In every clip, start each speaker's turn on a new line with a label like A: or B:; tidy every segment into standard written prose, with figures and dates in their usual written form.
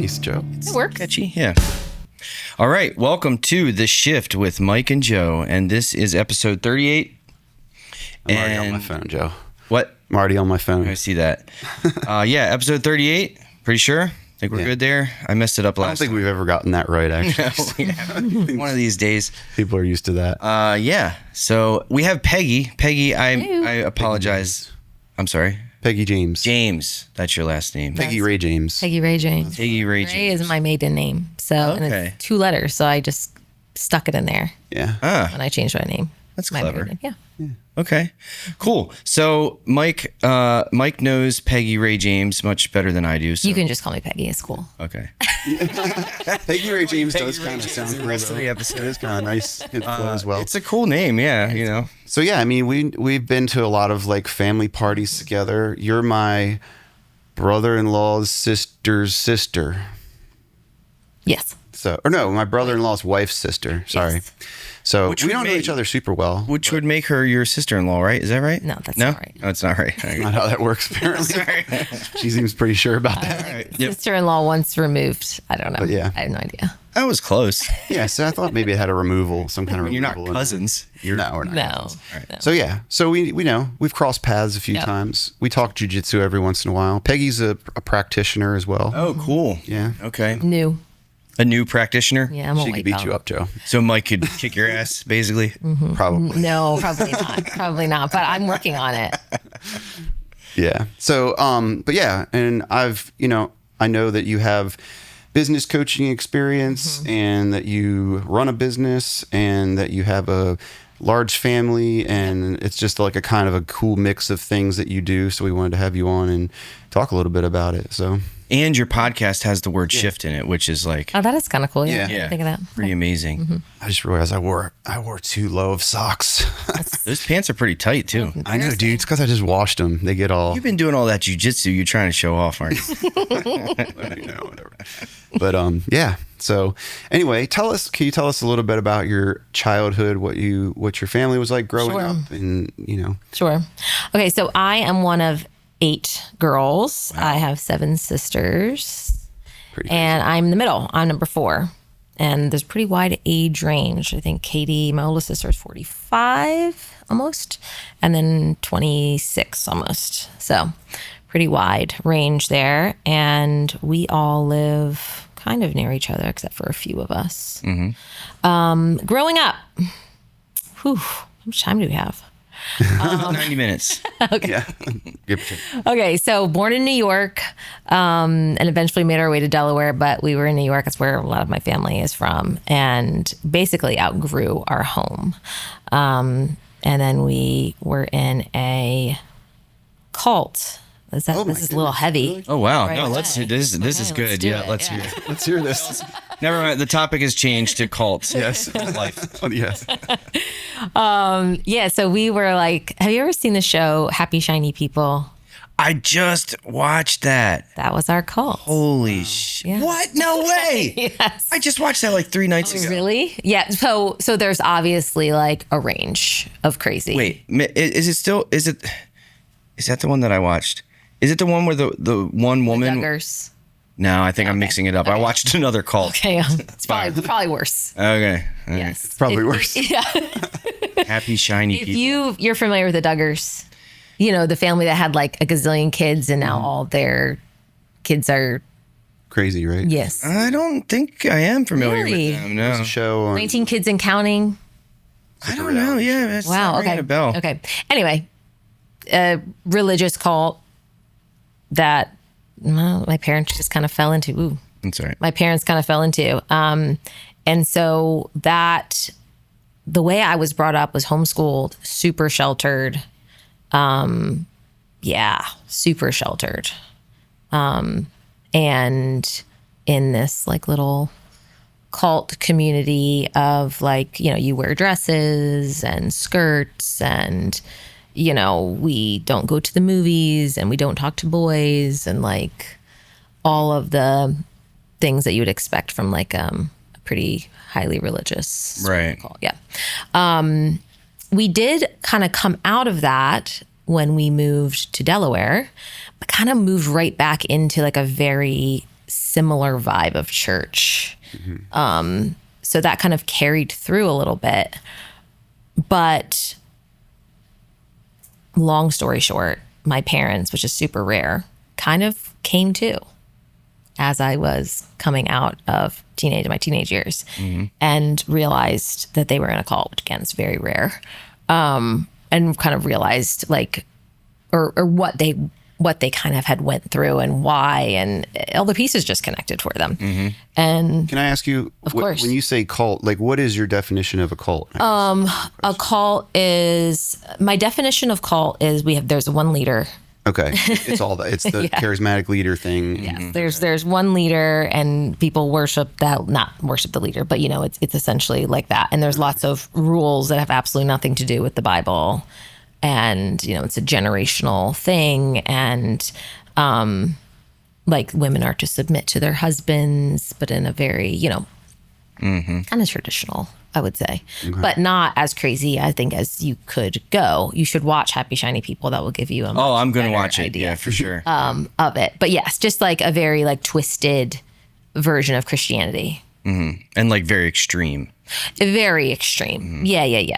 A: nice, Joe.
B: It works.
C: Catchy, yeah. All right, welcome to The Shift with Mike and Joe, and this is episode 38.
A: I'm already on my phone, Joe.
C: What?
A: I'm already on my phone.
C: I see that. Yeah, episode 38. Pretty sure? Think we're good there? I messed it up last
A: I don't think we've ever gotten that right, actually.
C: One of these days.
A: People are used to that.
C: Yeah, so we have Peggy. Peggy, I apologize. I'm sorry.
A: Peggy James.
C: James, that's your last name.
A: Peggy Re James.
B: Peggy Re James.
C: Peggy Re James.
B: Ray is my maiden name. So, and it's 2 letters. So I just stuck it in there
A: Yeah.
B: when I changed my name.
C: That's
B: My
C: clever.
B: maiden, yeah.
C: Okay, cool. So Mike knows Peggy Re James much better than I do. So.
B: You can just call me Peggy. It's cool.
C: Okay.
A: Peggy Re James does kind of sound cool.
C: rest of the episode.
A: It is kind of nice. It flows well.
C: It's a cool name, yeah. You know.
A: So yeah, I mean, we've been to a lot of like family parties together. You're my brother-in-law's sister's sister.
B: Yes.
A: So, or no, my brother-in-law's wife's sister. Sorry.
B: Yes.
A: So
C: Which
A: we
C: would
A: don't know
C: make-
A: each other super well.
C: Which would make her your sister-in-law, right? Is that right?
B: No, that's not right.
C: No, it's not right.
A: Not how that works, apparently. She seems pretty sure about that.
C: All right. Yep.
B: Sister-in-law once removed. I don't know.
A: But yeah.
B: I have no idea.
C: That was close.
A: Yeah, so I thought maybe it had a removal, some kind of
C: You're not
A: removal.
C: cousins.
A: No, we're not.
B: No. no.
A: So yeah, so we know we've crossed paths a few
B: Yep.
A: times. We talk jujitsu every once in a while. Peggy's a practitioner as well.
C: Oh, cool.
A: Yeah.
C: Okay.
B: New.
C: A new practitioner.
B: Yeah, I'm a
A: She
B: white
A: could beat
B: belt.
A: you up, Joe.
C: So Mike could kick your ass, basically.
A: Probably.
B: No, probably not. Probably not. But I'm working on it.
A: Yeah. So, but yeah, and I know that you have business coaching experience and that you run a business and that you have a large family, and it's just like a kind of a cool mix of things that you do. So we wanted to have you on and talk a little bit about it. So
C: And your podcast has the word shift in it, which is like
B: Oh, that is kind of cool. Yeah.
A: Yeah.
B: Think of that.
C: pretty amazing.
A: I just realized I wore too low of socks.
C: Those pants are pretty tight, too.
A: I know, dude. It's because I just washed them. They get all.
C: You've been doing all that jujitsu. You're trying to show off, aren't you?
A: Whatever. But yeah. So anyway, can you tell us a little bit about your childhood, what your family was like growing
B: Sure.
A: up, and
B: Sure. Okay, so I am one of 8 girls. I have 7 sisters,
A: Pretty
B: and I'm the middle. I'm number 4, and there's a pretty wide age range. I think Katie, my oldest sister, is 45 almost, and then 26 almost. So pretty wide range there, and we all live kind of near each other, except for a few of us. Growing up, how much time do we have?
C: 90 minutes.
A: yeah.
B: Okay, so born in New York, and eventually made our way to Delaware, but we were in New York. That's where a lot of my family is from, and basically outgrew our home. And then we were in a cult. This is a little heavy.
C: Oh, wow.
B: Right
C: No,
B: away.
C: this is
B: Okay,
C: good.
B: let's do
C: Yeah,
B: it.
C: let's
B: Yeah.
C: hear it.
A: Let's hear this.
C: Never mind. The topic has changed to cults.
A: Yes.
C: Life.
A: Yes.
B: Yeah, so we were like, have you ever seen the show Happy Shiny People?
C: I just watched that.
B: That was our cult.
C: Holy shit.
B: Yeah.
C: What? No way.
B: Yes.
C: I just watched that like 3 nights ago.
B: Really? Yeah. So there's obviously like a range of crazy.
C: Wait, is that the one that I watched? Is it the one where the one woman?
B: Duggars.
C: No, I think I'm mixing it up. I watched another cult.
B: Okay, it's probably worse.
C: Okay. All right.
B: Yes.
A: Probably worse.
B: Yeah.
C: Happy shiny
B: If
C: people.
B: you're familiar with the Duggars, the family that had like a gazillion kids and now all their kids are
A: Crazy, right?
B: yes.
C: I don't think I am familiar
B: Really?
C: with them.
A: There's
C: No.
A: a show on
B: 19 kids and counting.
C: I don't know. Yeah. That's
B: Wow.
C: not
B: Okay.
C: ringing a bell.
B: Okay. Anyway, a religious cult that my parents just kind of fell into. Ooh.
C: I'm sorry.
B: My parents kind of fell into. And so the way I was brought up was homeschooled, super sheltered. Super sheltered. And in this like little cult community of like, you wear dresses and skirts and, we don't go to the movies and we don't talk to boys and like all of the things that you would expect from like a pretty highly religious
C: Right.
B: cult. Yeah. We did kind of come out of that when we moved to Delaware, but kind of moved right back into like a very similar vibe of church. So that kind of carried through a little bit. But long story short, my parents, which is super rare, kind of came to as I was coming out of my teenage years, and realized that they were in a cult, which again is very rare. And kind of realized like, or what they kind of had went through and why, and all the pieces just connected for them. And
A: can I ask you,
B: of course,
A: when you say cult, like what is your definition of a cult?
B: A cult is, my definition of cult is there's one leader.
A: Okay. It's all that. It's the charismatic leader thing.
B: Yes. There's one leader and people not worship the leader, but it's essentially like that. And there's lots of rules that have absolutely nothing to do with the Bible. And, it's a generational thing. And, like women are to submit to their husbands, but in a very, kind of traditional, I would say, but not as crazy, I think, as you could go. You should watch Happy Shiny People. That will give you a
C: I'm going to watch it.
B: idea,
C: Yeah, for sure.
B: Of it. But yes, just like a very like twisted version of Christianity.
C: And like very extreme.
B: Very extreme. Yeah.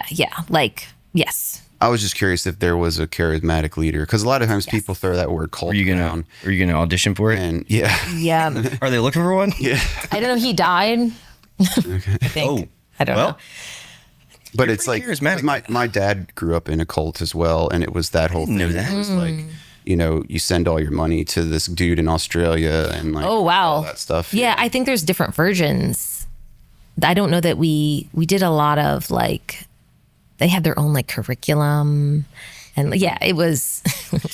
B: Like, yes.
A: I was just curious if there was a charismatic leader, because a lot of times people throw that word cult around.
C: Are you gonna audition for it?
A: And yeah.
C: Are they looking for one?
A: Yeah.
B: I don't know. He died. Okay. I think. I don't know.
A: But it's like, my dad grew up in a cult as well, and it was that whole thing. It was like, you send all your money to this dude in Australia and like all that stuff.
B: Yeah, I think there's different versions. I don't know that we did a lot of like, they had their own like curriculum, and it was,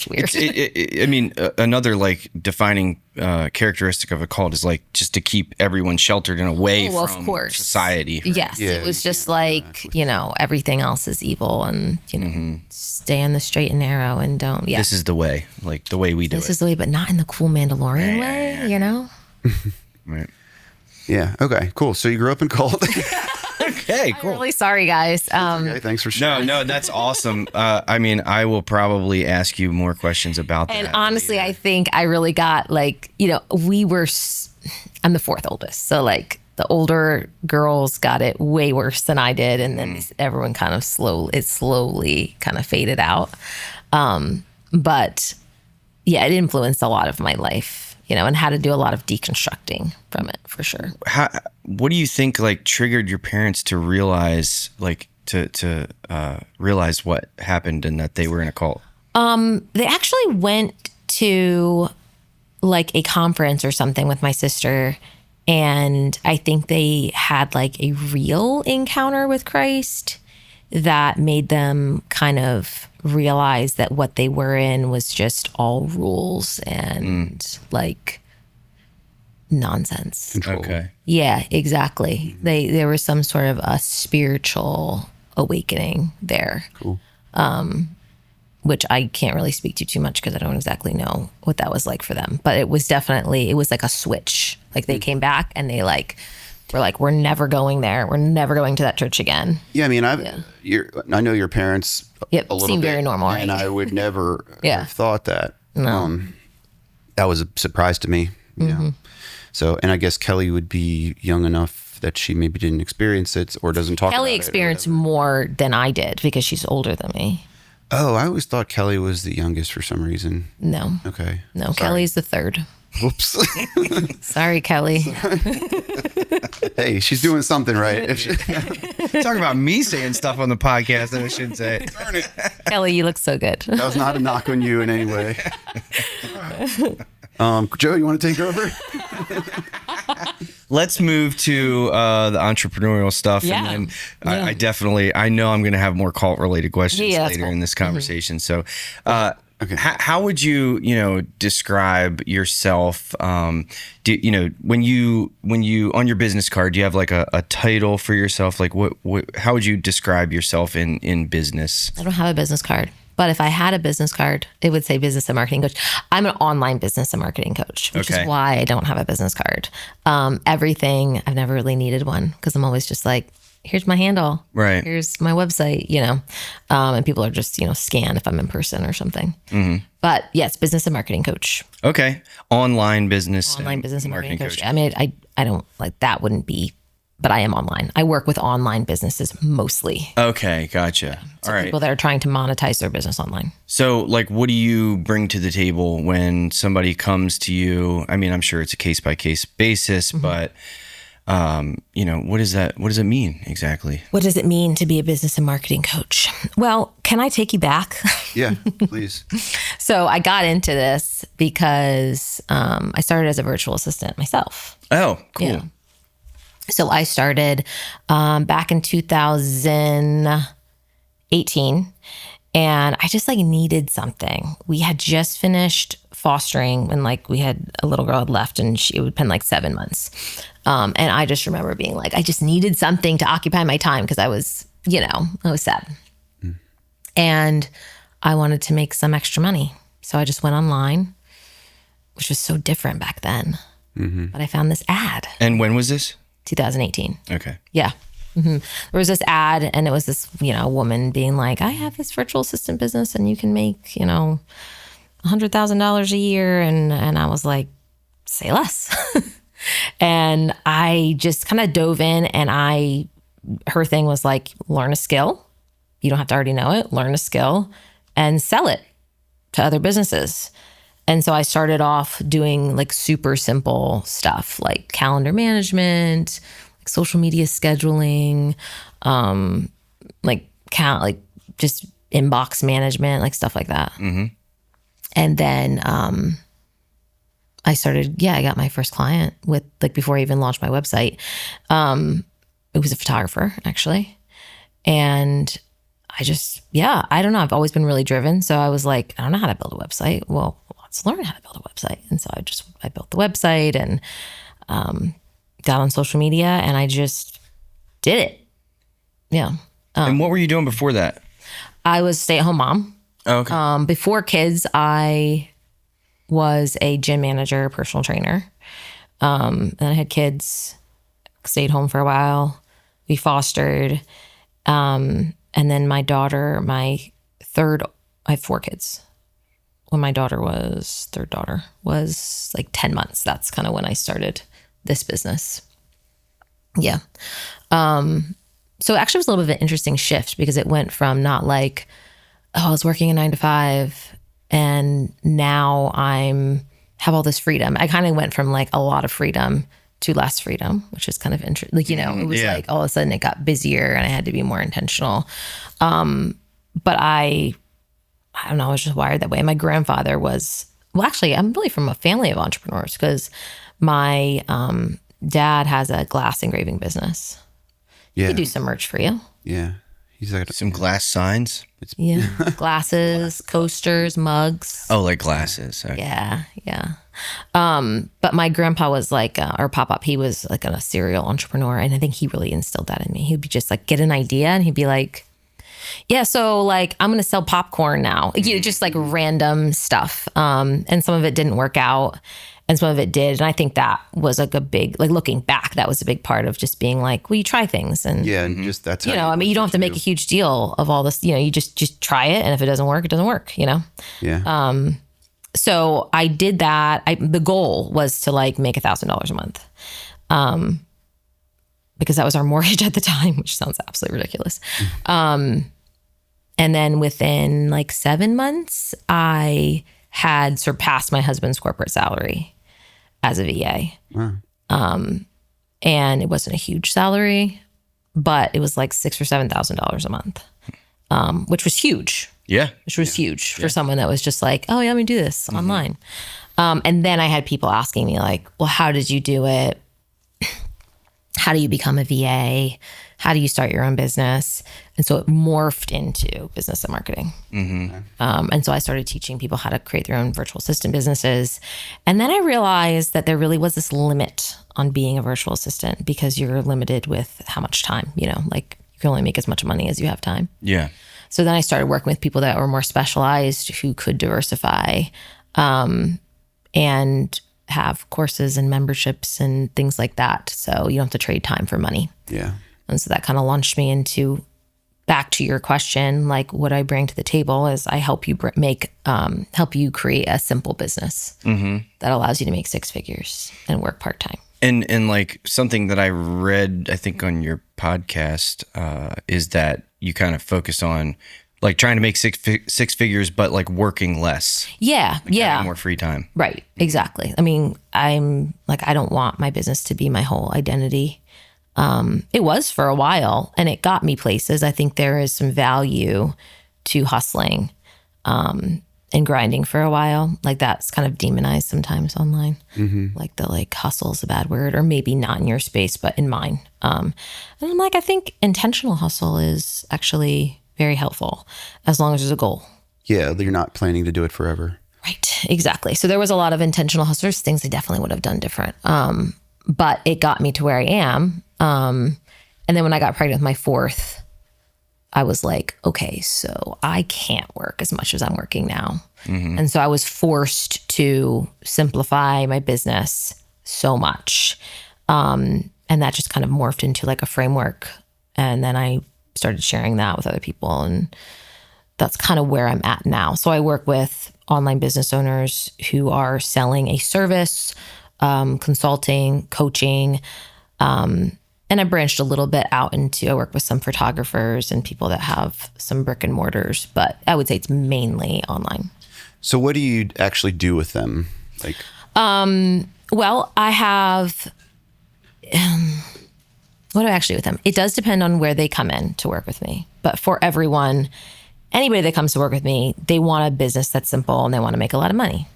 B: weird.
C: I mean, another like defining characteristic of a cult is like just to keep everyone sheltered and away from society. Right?
B: Yes, it was just like everything else is evil, and stay on the straight and narrow and don't. Yeah,
C: this is the way, like the way we do it.
B: This is the way, but not in the cool Mandalorian way.
C: Right.
A: Yeah. Okay. Cool. So you grew up in cult.
C: Okay, cool.
B: I'm really sorry, guys.
A: Okay, thanks for sharing.
C: No, that's awesome. I mean, I will probably ask you more questions about that.
B: And honestly, later. I think I really got like, I'm the fourth oldest. So like the older girls got it way worse than I did. And then everyone kind of slowly kind of faded out. But yeah, it influenced a lot of my life. And had to do a lot of deconstructing from it, for sure.
C: What do you think like triggered your parents to realize like to realize what happened and that they were in a cult?
B: They actually went to like a conference or something with my sister, and I think they had like a real encounter with Christ that made them kind of realize that what they were in was just all rules and like nonsense.
A: Control.
C: Okay.
B: Yeah, exactly. There was some sort of a spiritual awakening there.
A: Cool.
B: Which I can't really speak to too much because I don't exactly know what that was like for them. But it was like a switch. Like they came back and they like were like, we're never going there. We're never going to that church again.
A: Yeah, I mean, I know your parents a little
B: seem
A: bit,
B: very normal,
A: and
B: right?
A: I would never have thought that.
B: No.
A: That was a surprise to me. Yeah. So, and I guess Kelly would be young enough that she maybe didn't experience it or doesn't talk about it.
B: Kelly experienced more than I did because she's older than me.
A: Oh, I always thought Kelly was the youngest for some reason.
B: No.
A: Okay.
B: No,
A: Sorry.
B: Kelly's the third.
A: Whoops.
B: Sorry, Kelly.
A: Hey, she's doing something right.
C: Talking about me saying stuff on the podcast that I shouldn't say.
A: Darn it.
B: Kelly, you look so good.
A: That was not a knock on you in any way. Joe, you want to take over?
C: Let's move to the entrepreneurial stuff.
B: Yeah.
C: And then I know I'm going to have more cult related questions later
B: cool.
C: in this conversation. So,
A: Okay.
C: How would you describe yourself? When you on your business card, do you have like a title for yourself? Like how would you describe yourself in business?
B: I don't have a business card, but if I had a business card, it would say business and marketing coach. I'm an online business and marketing coach, which is why I don't have a business card. Everything, I've never really needed one because I'm always just like, here's my handle.
C: Right.
B: Here's my website, and people are just, scan if I'm in person or something. But yes, business and marketing coach.
C: Okay. Online business
B: And marketing coach.
C: coach.
B: I mean, I don't like that wouldn't be, but I am online. I work with online businesses mostly.
C: Okay. Gotcha.
B: So
C: All right.
B: people that are trying to monetize their business online.
C: So like, what do you bring to the table when somebody comes to you? I mean, I'm sure it's a case by case basis, but what does it mean exactly?
B: What does it mean to be a business and marketing coach? Well, can I take you back?
A: Yeah, please.
B: So I got into this because I started as a virtual assistant myself.
C: Oh, cool.
B: Yeah. So I started back in 2018, and I just needed something. We had just finished fostering when we had a little girl had left, and it would been 7 months. And I just remember being I just needed something to occupy my time because I was sad. And I wanted to make some extra money. So I just went online, which was so different back then. But I found this ad.
C: And when was this?
B: 2018.
C: Okay.
B: Yeah. There was this ad, and it was this, woman being I have this virtual assistant business and you can make, $100,000 a year. And I was like, say less. And I just kind of dove in, and her thing was learn a skill. You don't have to already know it. Learn a skill and sell it to other businesses. And so I started off doing super simple stuff like calendar management, social media scheduling, just inbox management, stuff like that. And then I got my first client with before I even launched my website. It was a photographer actually. And I don't know. I've always been really driven. So I was I don't know how to build a website. Well, let's learn how to build a website. And so I built the website and got on social media, and I just did it. Yeah.
C: And what were you doing before that?
B: I was a stay-at-home mom.
C: Oh, okay.
B: Before kids, I was a gym manager, personal trainer. Then I had kids, stayed home for a while. We fostered. And then my daughter, I have 4 kids. When my daughter was, third daughter, was 10 months. That's kind of when I started this business. Yeah. So actually it was a little bit of an interesting shift because it went from not I was working a 9 to 5 and now have all this freedom. I kind of went from a lot of freedom to less freedom, which is kind of interesting. It was all of a sudden it got busier and I had to be more intentional. But I don't know, I was just wired that way. My grandfather actually, I'm really from a family of entrepreneurs because my dad has a glass engraving business.
A: Yeah.
B: He do some merch for you.
A: Yeah. He's
C: some glass signs.
B: Glasses, coasters, mugs.
C: Oh, glasses. Okay.
B: Yeah. But my grandpa was or pop-up, he was a serial entrepreneur. And I think he really instilled that in me. He'd be just get an idea and he'd be yeah, so I'm going to sell popcorn now. Just random stuff. And some of it didn't work out and some of it did. And I think that was a big, looking back, that was a big part of just being well, you try things. And
A: yeah, and just that's
B: you don't have to make a huge deal of all this. You just try it. And if it doesn't work, it doesn't work,
A: Yeah.
B: So I did that. The goal was to make $1,000 a month. Because that was our mortgage at the time, which sounds absolutely ridiculous. And then within 7 months, I had surpassed my husband's corporate salary as a VA.
A: Wow.
B: And it wasn't a huge salary, but it was $6,000 or $7,000 a month, which was huge.
C: Yeah.
B: Which was huge for someone that was just oh yeah, let me do this online. And then I had people asking me well, how did you do it? How do you become a VA? How do you start your own business? And so it morphed into business and marketing. And so I started teaching people how to create their own virtual assistant businesses. And then I realized that there really was this limit on being a virtual assistant because you're limited with how much time, you can only make as much money as you have time.
C: Yeah.
B: So then I started working with people that were more specialized who could diversify and have courses and memberships and things like that. So you don't have to trade time for money.
A: Yeah.
B: And so that kind of launched me into, back to your question, like what I bring to the table is I help you help you create a simple business that allows you to make 6 figures and work part-time.
C: And like something that I read, I think on your podcast, is that you kind of focus on like trying to make six figures, but like working less.
B: Yeah.
C: Like
B: yeah.
C: having more free time.
B: Right. Exactly. I mean, I'm like, I don't want my business to be my whole identity. It was for a while and it got me places. I think there is some value to hustling, and grinding for a while. Like that's kind of demonized sometimes online. Like the like hustle is a bad word, or maybe not in your space, but in mine. And I'm like, I think intentional hustle is actually very helpful as long as there's a goal.
A: Yeah, you're not planning to do it forever.
B: Right, exactly. So there was a lot of intentional hustlers, things I definitely would have done different. But it got me to where I am. And then when I got pregnant with my 4th, I was like, okay, so I can't work as much as I'm working now. And so I was forced to simplify my business so much. And that just kind of morphed into like a framework. And then I started sharing that with other people. And that's kind of where I'm at now. So I work with online business owners who are selling a service, consulting, coaching, and I branched a little bit out into, I work with some photographers and people that have some brick and mortars, but I would say it's mainly online.
A: So what do you actually do with them? Like,
B: well, I have, what do I actually do with them? It does depend on where they come in to work with me. But for everyone, anybody that comes to work with me, they want a business that's simple and they want to make a lot of money.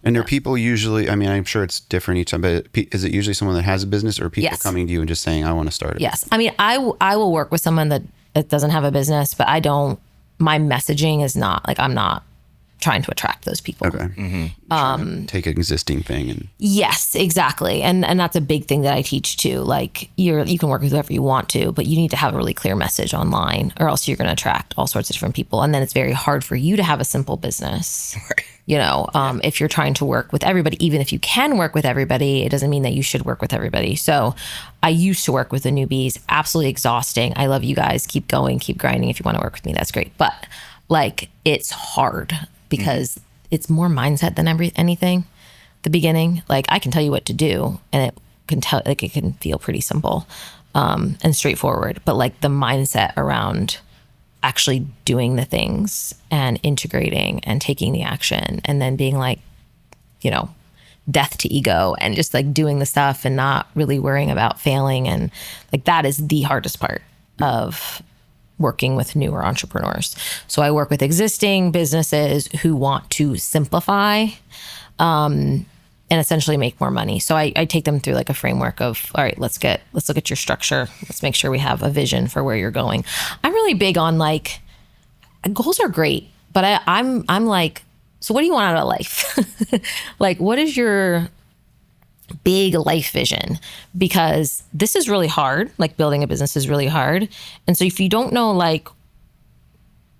A: and are people usually, I mean, I'm sure it's different each time, but is it usually someone that has a business, or people coming to you and just saying, I want to start it?
B: Yes. I mean, I will work with someone that doesn't have a business, but my messaging is not like, I'm not trying to attract those people.
A: Okay. Take an existing thing and.
B: Yes, exactly. And that's a big thing that I teach too. Like you can work with whoever you want to, but you need to have a really clear message online, or else you're going to attract all sorts of different people. And then it's very hard for you to have a simple business.
C: Right.
B: If you're trying to work with everybody, even if you can work with everybody, it doesn't mean that you should work with everybody. So I used to work with the newbies, absolutely exhausting. I love you guys. Keep going, keep grinding. If you want to work with me, that's great. But like, it's hard because it's more mindset than anything. The beginning, like I can tell you what to do, and it can feel pretty simple and straightforward. But like the mindset around actually doing the things and integrating and taking the action, and then being like, death to ego, and just like doing the stuff and not really worrying about failing, and like that is the hardest part of working with newer entrepreneurs. So I work with existing businesses who want to simplify and essentially make more money. So I take them through like a framework of, all right, let's look at your structure. Let's make sure we have a vision for where you're going. I'm really big on like, goals are great, but I'm like, so what do you want out of life? Like, what is your big life vision? Because this is really hard. Like building a business is really hard. And so if you don't know like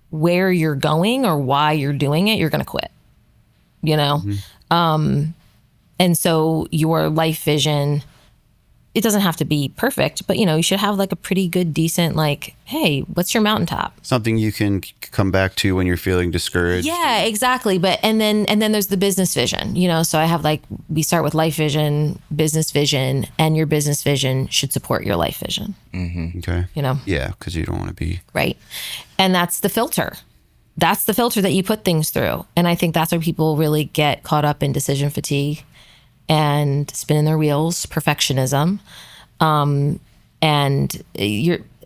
B: where you're going or why you're doing it, you're going to quit, and so your life vision, it doesn't have to be perfect, but you should have like a pretty good, decent, like, hey, what's your mountaintop?
A: Something you can come back to when you're feeling discouraged.
B: Yeah, exactly. But and then there's the business vision, so I have like, we start with life vision, business vision, and your business vision should support your life vision.
A: Mm-hmm. Okay. Yeah, because you don't want to be.
B: Right. And that's the filter. That's the filter that you put things through. And I think that's where people really get caught up in decision fatigue and spinning their wheels, perfectionism. And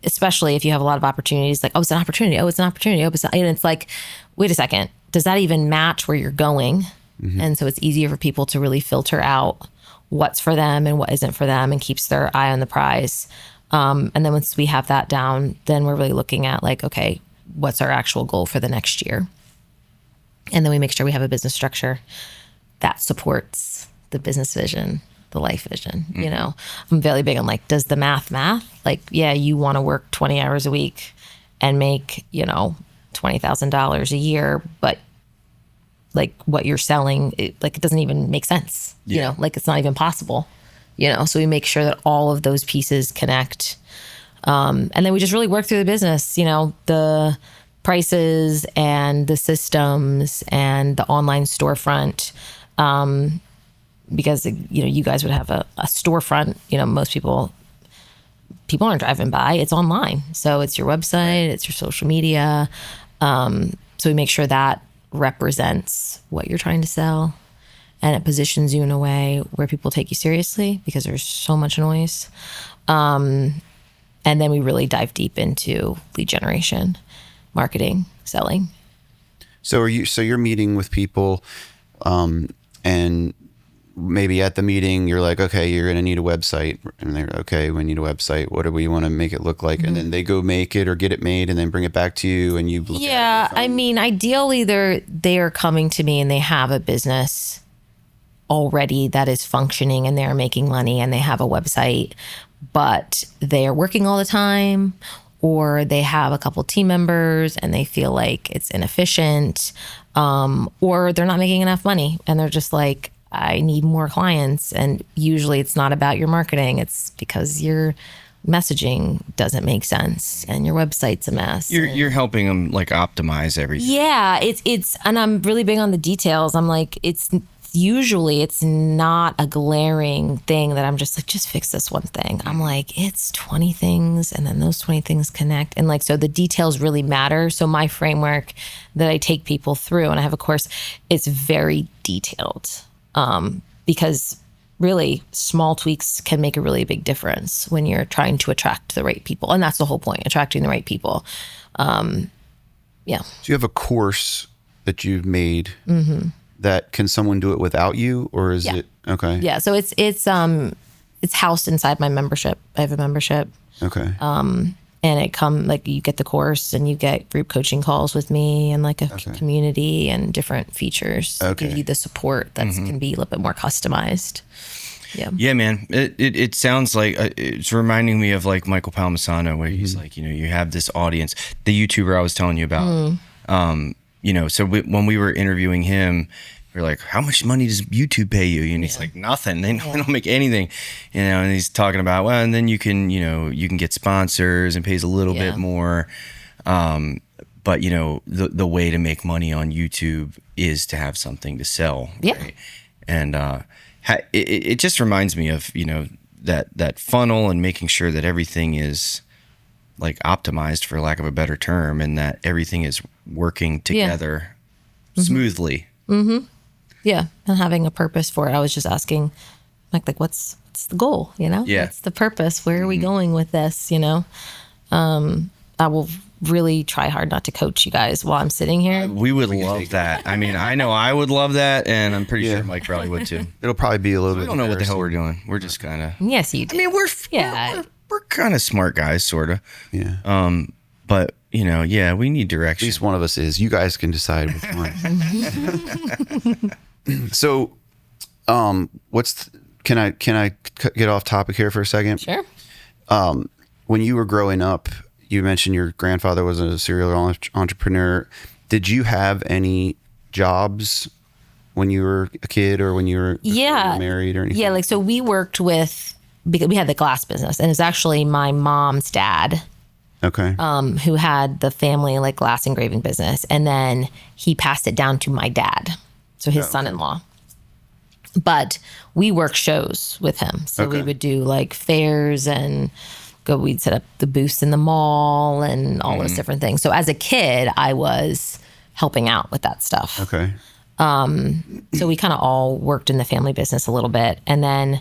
B: especially if you have a lot of opportunities, like, oh, it's an opportunity. Oh, it's an opportunity. Oh, and it's like, wait a second, does that even match where you're going? Mm-hmm. And so it's easier for people to really filter out what's for them and what isn't for them, and keeps their eye on the prize. And then once we have that down, then we're really looking at like, okay, what's our actual goal for the next year? And then we make sure we have a business structure that supports the business vision, the life vision. I'm very big on like, does the math? Like, yeah, you want to work 20 hours a week and make, $20,000 a year, but like what you're selling, it doesn't even make sense, like it's not even possible, so we make sure that all of those pieces connect. And then we just really work through the business, the prices and the systems and the online storefront. Because, you guys would have a storefront, most people aren't driving by, it's online. So it's your website, it's your social media. So we make sure that represents what you're trying to sell, and it positions you in a way where people take you seriously because there's so much noise. And then we really dive deep into lead generation, marketing, selling.
A: So you're meeting with people, and maybe at the meeting you're like, okay, you're going to need a website, and they're okay, we need a website. What do we want to make it look like? And then they go make it or get it made and then bring it back to you, and you look at it.
B: I mean, ideally they are coming to me and they have a business already that is functioning and they're making money and they have a website, but they are working all the time, or they have a couple team members and they feel like it's inefficient, or they're not making enough money and they're just like, I need more clients. And usually it's not about your marketing. It's because your messaging doesn't make sense and your website's a mess.
C: You're helping them like optimize everything.
B: Yeah, it's and I'm really big on the details. I'm like, it's not a glaring thing that I'm just like, just fix this one thing. I'm like, it's 20 things and then those 20 things connect. And like, so the details really matter. So my framework that I take people through, and I have a course, it's very detailed. Because really small tweaks can make a really big difference when you're trying to attract the right people. And that's the whole point, attracting the right people. Yeah.
A: So you have a course that you've made that can someone do it without you, or is it okay?
B: Yeah. So it's housed inside my membership. I have a membership.
A: Okay.
B: And it you get the course and you get group coaching calls with me and like a community and different features to give you the support that can be a little bit more customized. Yeah.
C: Yeah, man. It sounds like it's reminding me of like Michael Palmisano, where he's like, you have this audience, the YouTuber I was telling you about. So when we were interviewing him, we're like, how much money does YouTube pay you? And he's like, nothing. They don't make anything, and he's talking about, well, and then you can get sponsors and pays a little bit more. But the way to make money on YouTube is to have something to sell.
B: Yeah.
C: Right? And it just reminds me of, that funnel and making sure that everything is like optimized, for lack of a better term, and that everything is working together smoothly. Mm-hmm.
B: Yeah. And having a purpose for it. I was just asking like what's the goal,
C: Yeah.
B: What's the purpose? Where are we going with this? I will really try hard not to coach you guys while I'm sitting here.
C: We would love that. I mean, I know I would love that, and I'm pretty sure Mike probably would too.
A: It'll probably be a little bit.
C: We don't know what the hell we're doing. We're just kind of.
B: Yes, you do.
C: I mean, we're kind of smart guys, sort of.
A: Yeah.
C: But we need direction.
A: At least one of us is. You guys can decide which one. So, can I get off topic here for a second?
B: Sure.
A: When you were growing up, you mentioned your grandfather was a serial entrepreneur. Did you have any jobs when you were a kid, or when you were married or anything?
B: Yeah, so we worked because we had the glass business, and it's actually my mom's dad.
A: Okay.
B: Who had the family like glass engraving business, and then he passed it down to my dad, so his son-in-law. But we worked shows with him, so we would do like fairs and we'd set up the booths in the mall and all those different things. So as a kid, I was helping out with that stuff.
A: Okay.
B: So we kind of all worked in the family business a little bit, and then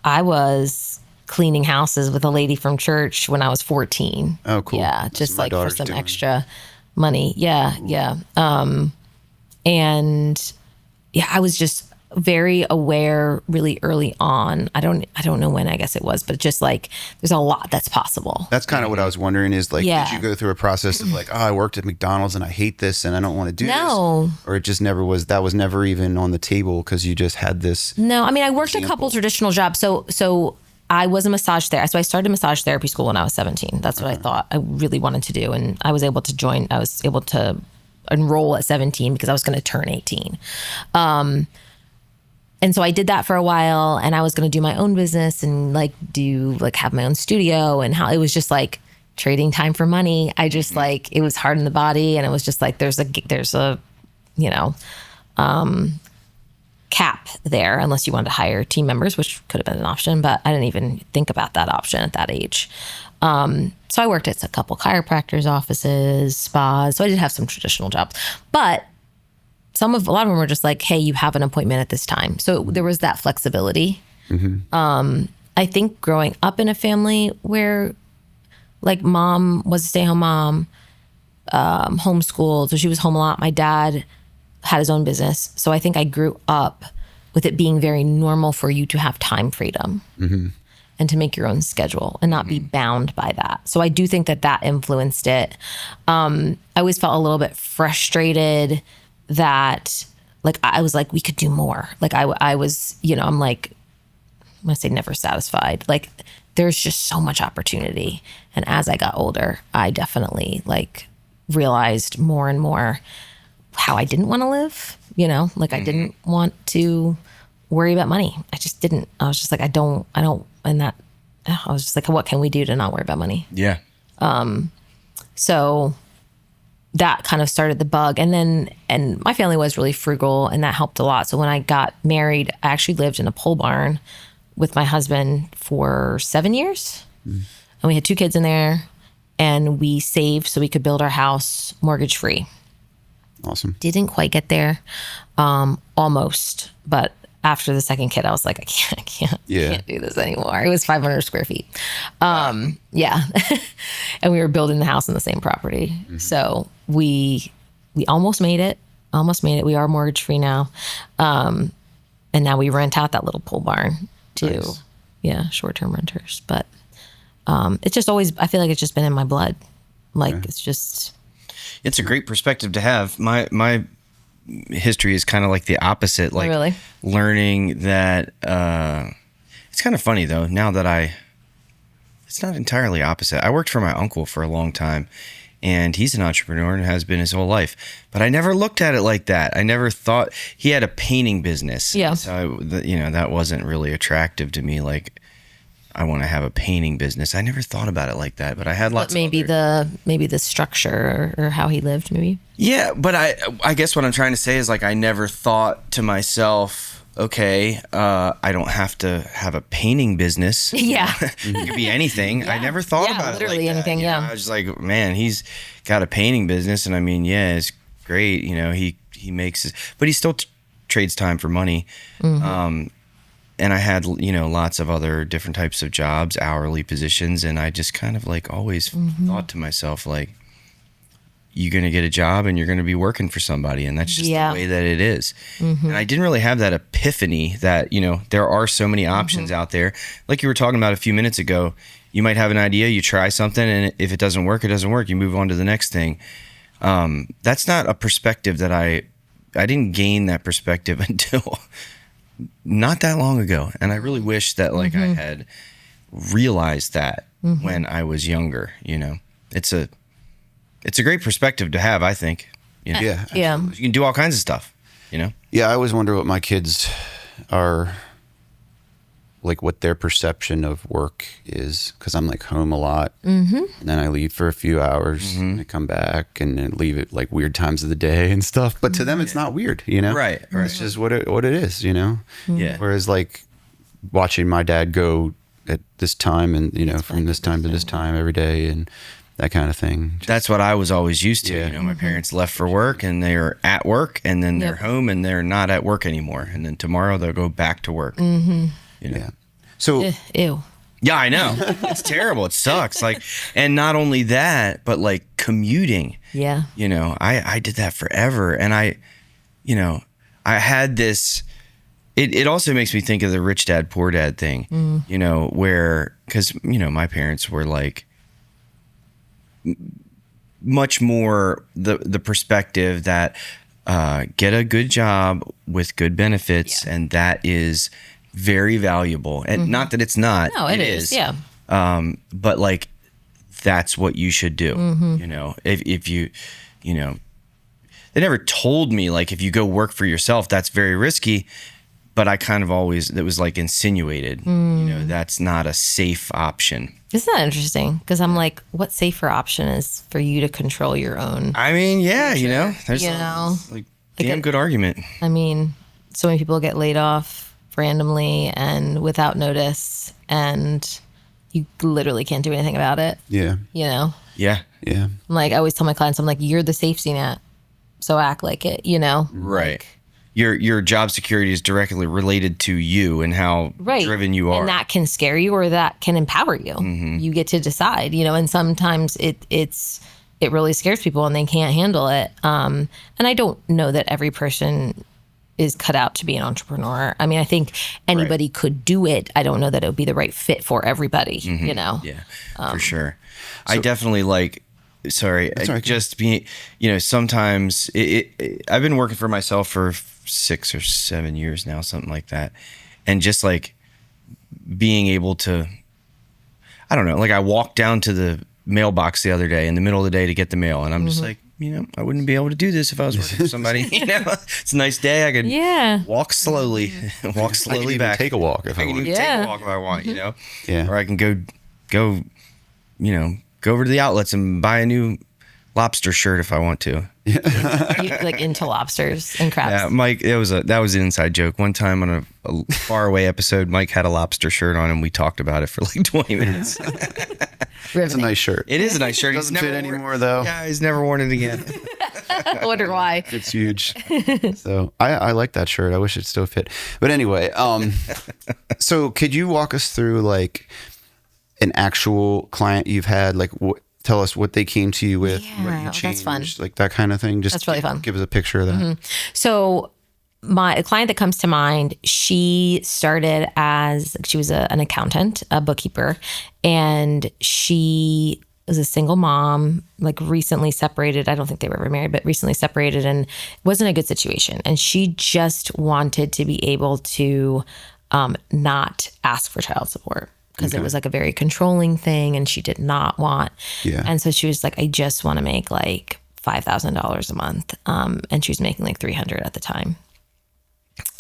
B: I was cleaning houses with a lady from church when I was 14.
A: Oh, cool.
B: Yeah, just like for some extra money. Yeah, yeah. And yeah, I was just very aware really early on. I don't know when, I guess it was, but just like there's a lot that's possible.
A: That's kind of what I was wondering is like, did you go through a process of like, oh, I worked at McDonald's and I hate this and I don't want to do this? Or it just never was, that was never even on the table because you just had this?
B: No, I mean, I worked a couple traditional jobs. So I was a massage therapist. So I started massage therapy school when I was 17. That's what I thought I really wanted to do. And I was able to enroll at 17 because I was going to turn 18. And so I did that for a while, and I was going to do my own business and like have my own studio, and how it was just like trading time for money. I just like, it was hard on the body, and it was just like, there's a, you know, cap there unless you wanted to hire team members, which could have been an option, but I didn't even think about that option at that age. So I worked at a couple chiropractors' offices, spas. So I did have some traditional jobs, but a lot of them were just like, hey, you have an appointment at this time. So there was that flexibility. I think growing up in a family where like mom was a stay-at-home mom, homeschooled, so she was home a lot. My dad had his own business. So I think I grew up with it being very normal for you to have time freedom and to make your own schedule and not be bound by that. So I do think that influenced it. I always felt a little bit frustrated that like, I was like, we could do more. Like I was, you know, I'm like, I'm gonna say never satisfied. Like there's just so much opportunity. And as I got older, I definitely like realized more and more how I didn't want to live, you know, like I didn't want to worry about money. I just didn't. I was just like, I don't, and that, I was just like, what can we do to not worry about money?
C: Yeah.
B: So that kind of started the bug. And my family was really frugal, and that helped a lot. So when I got married, I actually lived in a pole barn with my husband for 7 years. And we had 2 kids in there, and we saved so we could build our house mortgage free.
A: Awesome.
B: Didn't quite get there, almost. But after the second kid, I was like, I can't do this anymore. It was 500 square feet. Yeah. And we were building the house on the same property. So we almost made it. We are mortgage free now. And now we rent out that little pole barn to, short-term renters. But it's just always, I feel like it's just been in my blood. Like
C: it's a great perspective to have. My history is kind of like the opposite. Like
B: really?
C: Learning that it's kind of funny though. Now that it's not entirely opposite. I worked for my uncle for a long time, and he's an entrepreneur and has been his whole life. But I never looked at it like that. I never thought he had a painting business.
B: Yeah.
C: So that wasn't really attractive to me. Like, I want to have a painting business. I never thought about it like that, but I had lots.
B: Maybe the structure or how he lived, maybe.
C: Yeah, but I guess what I'm trying to say is like I never thought to myself, okay, I don't have to have a painting business.
B: Yeah,
C: it could be anything. Yeah. I never thought about
B: literally
C: it like
B: anything.
C: that.
B: Yeah,
C: I was just like, man, he's got a painting business, and I mean, yeah, it's great. You know, he makes, but he still trades time for money. And I had, lots of other different types of jobs, hourly positions. And I just kind of like always thought to myself, like, you're going to get a job and you're going to be working for somebody. And that's just the way that it is. And I didn't really have that epiphany that, there are so many options out there. Like you were talking about a few minutes ago, you might have an idea, you try something, and if it doesn't work, it doesn't work. You move on to the next thing. That's not a perspective that I didn't gain that perspective until not that long ago. And I really wish that I had realized that when I was younger. It's a great perspective to have, I think.
A: Yeah.
B: Yeah.
C: You can do all kinds of stuff,
A: Yeah, I always wonder what my kids are like, what their perception of work is, because I'm like home a lot, and then I leave for a few hours, and I come back and then leave at like weird times of the day and stuff. But to them, it's not weird,
C: Right.
A: It's just what it is,
C: Yeah.
A: Whereas like watching my dad go at this time and from this time to this time every day and that kind of thing.
C: That's what I was always used to.
A: Yeah.
C: My parents left for work, and they're at work, and then they're home, and they're not at work anymore. And then tomorrow they'll go back to work.
A: Yeah. So
B: Ew.
C: Yeah, I know. It's terrible. It sucks. Like, and not only that, but like commuting.
B: Yeah.
C: I did that forever. And I had this, it also makes me think of the rich dad, poor dad thing, where, cause my parents were like much more the perspective that, get a good job with good benefits. And that is very valuable. And not that it's not.
B: No, it is. Yeah.
C: But like, that's what you should do. If you, they never told me like, if you go work for yourself, that's very risky. but I kind of always, it was like insinuated, that's not a safe option.
B: Isn't that interesting? Because I'm like, what safer option is for you to control your own?
C: I mean, yeah, there's like damn good argument.
B: I mean, so many people get laid off randomly and without notice, and you literally can't do anything about it.
A: Yeah.
C: Yeah.
A: Yeah.
B: I'm like, I always tell my clients, I'm like, you're the safety net, so act like it,
C: Right.
B: Like,
C: Your job security is directly related to you and how driven you are.
B: And that can scare you or that can empower you. You get to decide, and sometimes it really scares people and they can't handle it. And I don't know that every person is cut out to be an entrepreneur. I mean, I think anybody could do it. I don't know that it would be the right fit for everybody,
C: Yeah, for sure. I definitely just being, sometimes I've been working for myself for 6 or 7 years now, something like that. And just like being able to, I don't know, like I walked down to the mailbox the other day in the middle of the day to get the mail. And I'm just like, I wouldn't be able to do this if I was working for somebody. It's a nice day. I could walk slowly back.
A: Take a walk if I want.
C: Take a walk if I want,
A: Yeah.
C: Or I can go over to the outlets and buy a new lobster shirt if I want to.
B: You, like into lobsters and crabs.
C: Yeah, Mike, that was an inside joke. One time on a far away episode, Mike had a lobster shirt on and we talked about it for like 20 minutes.
A: It's a nice shirt.
C: It is a nice shirt.
A: Doesn't fit anymore though.
C: Yeah, he's never worn it again.
B: I wonder why.
A: It's huge. So I like that shirt. I wish it still fit. But anyway, so could you walk us through like an actual client you've had? Like tell us what they came to you with, what you changed,
B: that's fun.
A: Like that kind of thing. Just
B: that's really fun.
A: Give us a picture of that.
B: So a client that comes to mind, she started as, she was an accountant, a bookkeeper, and she was a single mom, like recently separated. I don't think they were ever married, but recently separated, and wasn't a good situation. And she just wanted to be able to not ask for child support, because it was like a very controlling thing and she did not want.
A: Yeah.
B: And so she was like, I just want to make like $5,000 a month. And she was making like 300 at the time.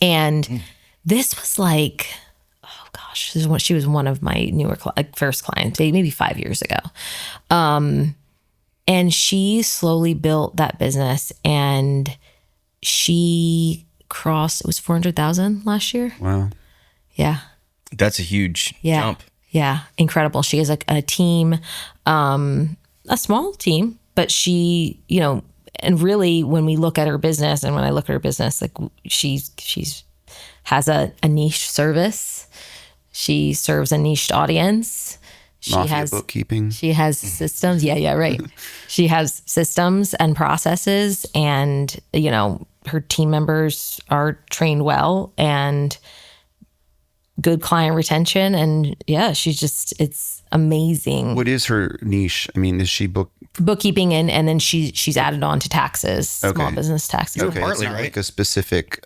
B: And this was like, oh gosh, she was one of my newer, first clients, maybe 5 years ago. And she slowly built that business, and she crossed, it was 400,000 last year.
A: Wow.
B: Yeah.
C: That's a huge jump.
B: Yeah. Incredible. She has a team, a small team, but she, and really when we look at her business and when I look at her business, like she's has a niche service. She serves a niched audience. She has
A: bookkeeping.
B: She has systems. Yeah, right. She has systems and processes, and, her team members are trained well and good client retention. And yeah, it's amazing.
A: What is her niche? I mean, is she
B: bookkeeping and then she's added on to taxes, small business taxes.
A: Okay,
C: partly,
A: it's not
C: right?
A: like a specific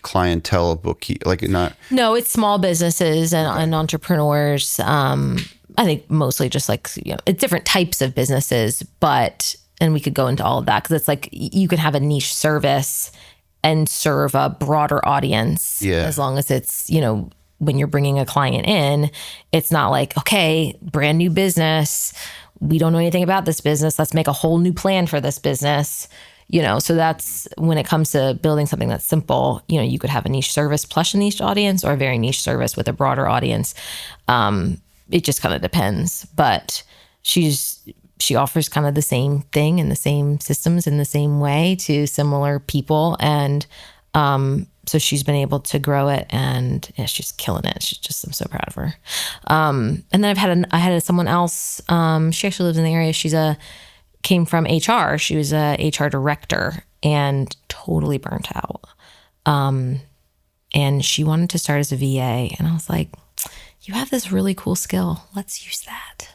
A: clientele bookkeep, like not.
B: No, it's small businesses and entrepreneurs. I think mostly just like, it's different types of businesses, and we could go into all of that because it's like you can have a niche service and serve a broader audience.
A: Yeah.
B: As long as it's, when you're bringing a client in, it's not like, okay, brand new business. We don't know anything about this business. Let's make a whole new plan for this business. So that's when it comes to building something that's simple, you could have a niche service plus a niche audience, or a very niche service with a broader audience. It just kind of depends, but she offers kind of the same thing and the same systems in the same way to similar people. And, so she's been able to grow it, and she's killing it. I'm so proud of her. And then I had someone else, she actually lives in the area. Came from HR. She was a HR director and totally burnt out. And she wanted to start as a VA. And I was like, you have this really cool skill. Let's use that.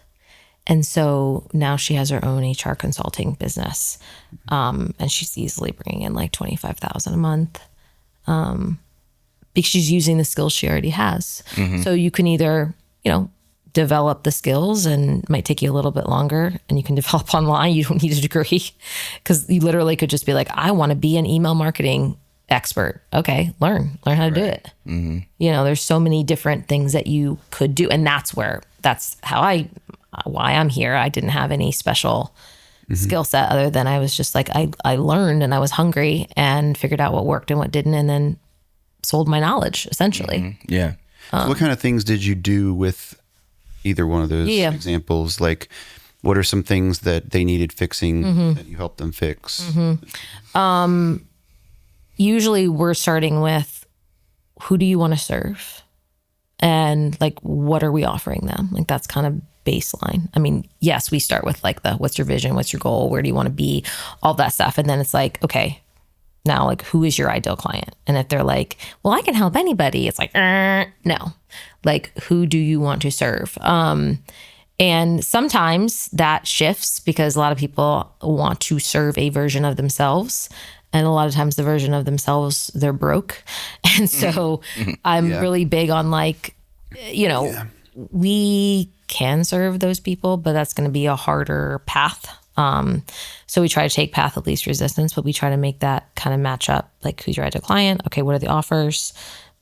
B: And so now she has her own HR consulting business. And she's easily bringing in like $25,000 a month. Because she's using the skills she already has. So you can either, develop the skills, and it might take you a little bit longer, and you can develop online. You don't need a degree, because you literally could just be like, I want to be an email marketing expert. Okay, learn how to do it. You know, there's so many different things that you could do, and that's why I'm here. I didn't have any special skill set other than I was just like, I learned and I was hungry and figured out what worked and what didn't, and then sold my knowledge essentially.
C: Yeah.
A: So what kind of things did you do with either one of those examples? Like, what are some things that they needed fixing that you helped them fix?
B: Usually we're starting with, who do you want to serve? And like, what are we offering them? Like, that's kind of baseline. I mean, yes, we start with like what's your vision? What's your goal? Where do you want to be? All that stuff. And then it's like, okay, now like, who is your ideal client? And if they're like, well, I can help anybody, it's like, no, like, who do you want to serve? And sometimes that shifts because a lot of people want to serve a version of themselves. And a lot of times the version of themselves, they're broke. And so I'm really big on like, you know, we can serve those people, but that's going to be a harder path. So we try to take path of least resistance, but we try to make that kind of match up. Like, who's your ideal client? Okay, what are the offers?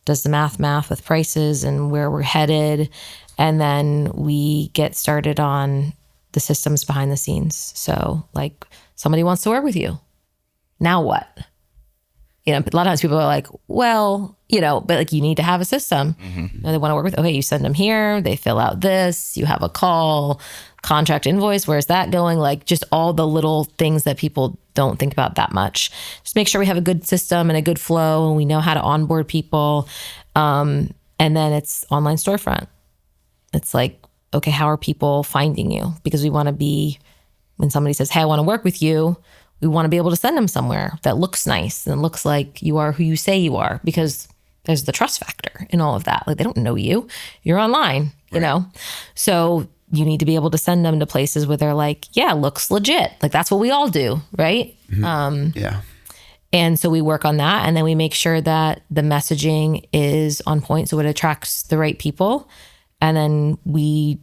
B: Does the math with prices and where we're headed? And then we get started on the systems behind the scenes. So like, somebody wants to work with you. Now what? You know, a lot of times people are like, well, you know, but like, you need to have a system. And they want to work with, okay, you send them here, they fill out this, you have a call, contract, invoice, where's that going? Like, just all the little things that people don't think about that much. Just make sure we have a good system and a good flow, and we know how to onboard people. And then it's online storefront. It's like, okay, how are people finding you? Because we want to be, when somebody says, hey, I want to work with you, we want to be able to send them somewhere that looks nice and looks like you are who you say you are, because there's the trust factor in all of that. Like, they don't know you. You're online, you know? So you need to be able to send them to places where they're like, yeah, looks legit. Like, that's what we all do, right? And so we work on that, and then we make sure that the messaging is on point so it attracts the right people. And then we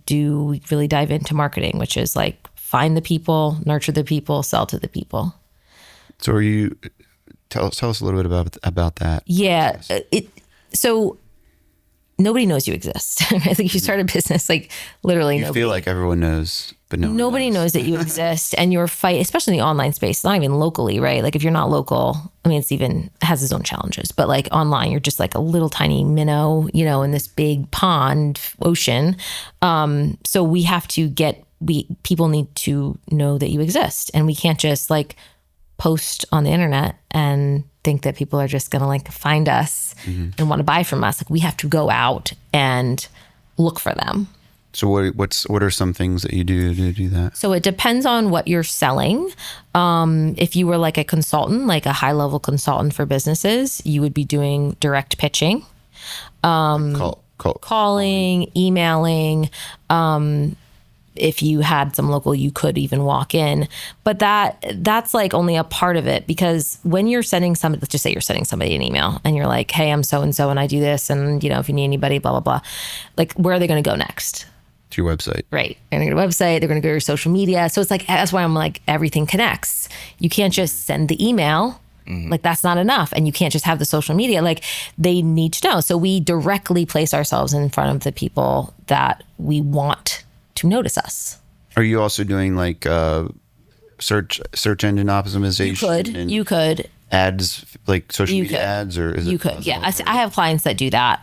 B: really dive into marketing, which is like, find the people, nurture the people, sell to the people.
A: So tell us a little bit about that.
B: Yeah. So nobody knows you exist. I think if you start a business, like, literally
A: you feel like everyone knows, but
B: nobody knows that you exist. And your fight, especially in the online space, not even locally, right? Like, if you're not local, I mean, it has its own challenges, but like online, you're just like a little tiny minnow, you know, in this big pond ocean. So we have to people need to know that you exist, and we can't just like post on the internet and think that people are just going to like find us and want to buy from us. Like, we have to go out and look for them.
A: So what are some things that you do to do that? So
B: it depends on what you're selling. If you were like a consultant, like a high level consultant for businesses, you would be doing direct pitching, calling, emailing. If you had some local, you could even walk in, but that's like only a part of it, because when you're sending somebody, let's just say you're sending somebody an email and you're like, hey, I'm so-and-so and I do this, and you know, if you need anybody, blah, blah, blah. Like, where are they going to go next?
A: To your website.
B: Right. They're going to go to a website. They're going to go to your social media. So it's like, that's why I'm like, everything connects. You can't just send the email. Like, that's not enough. And you can't just have the social media. Like, they need to know. So we directly place ourselves in front of the people that we want to notice us.
A: Are you also doing like search engine optimization?
B: You could
A: ads, like social media ads, or is it?
B: You could, yeah. I have clients that do that.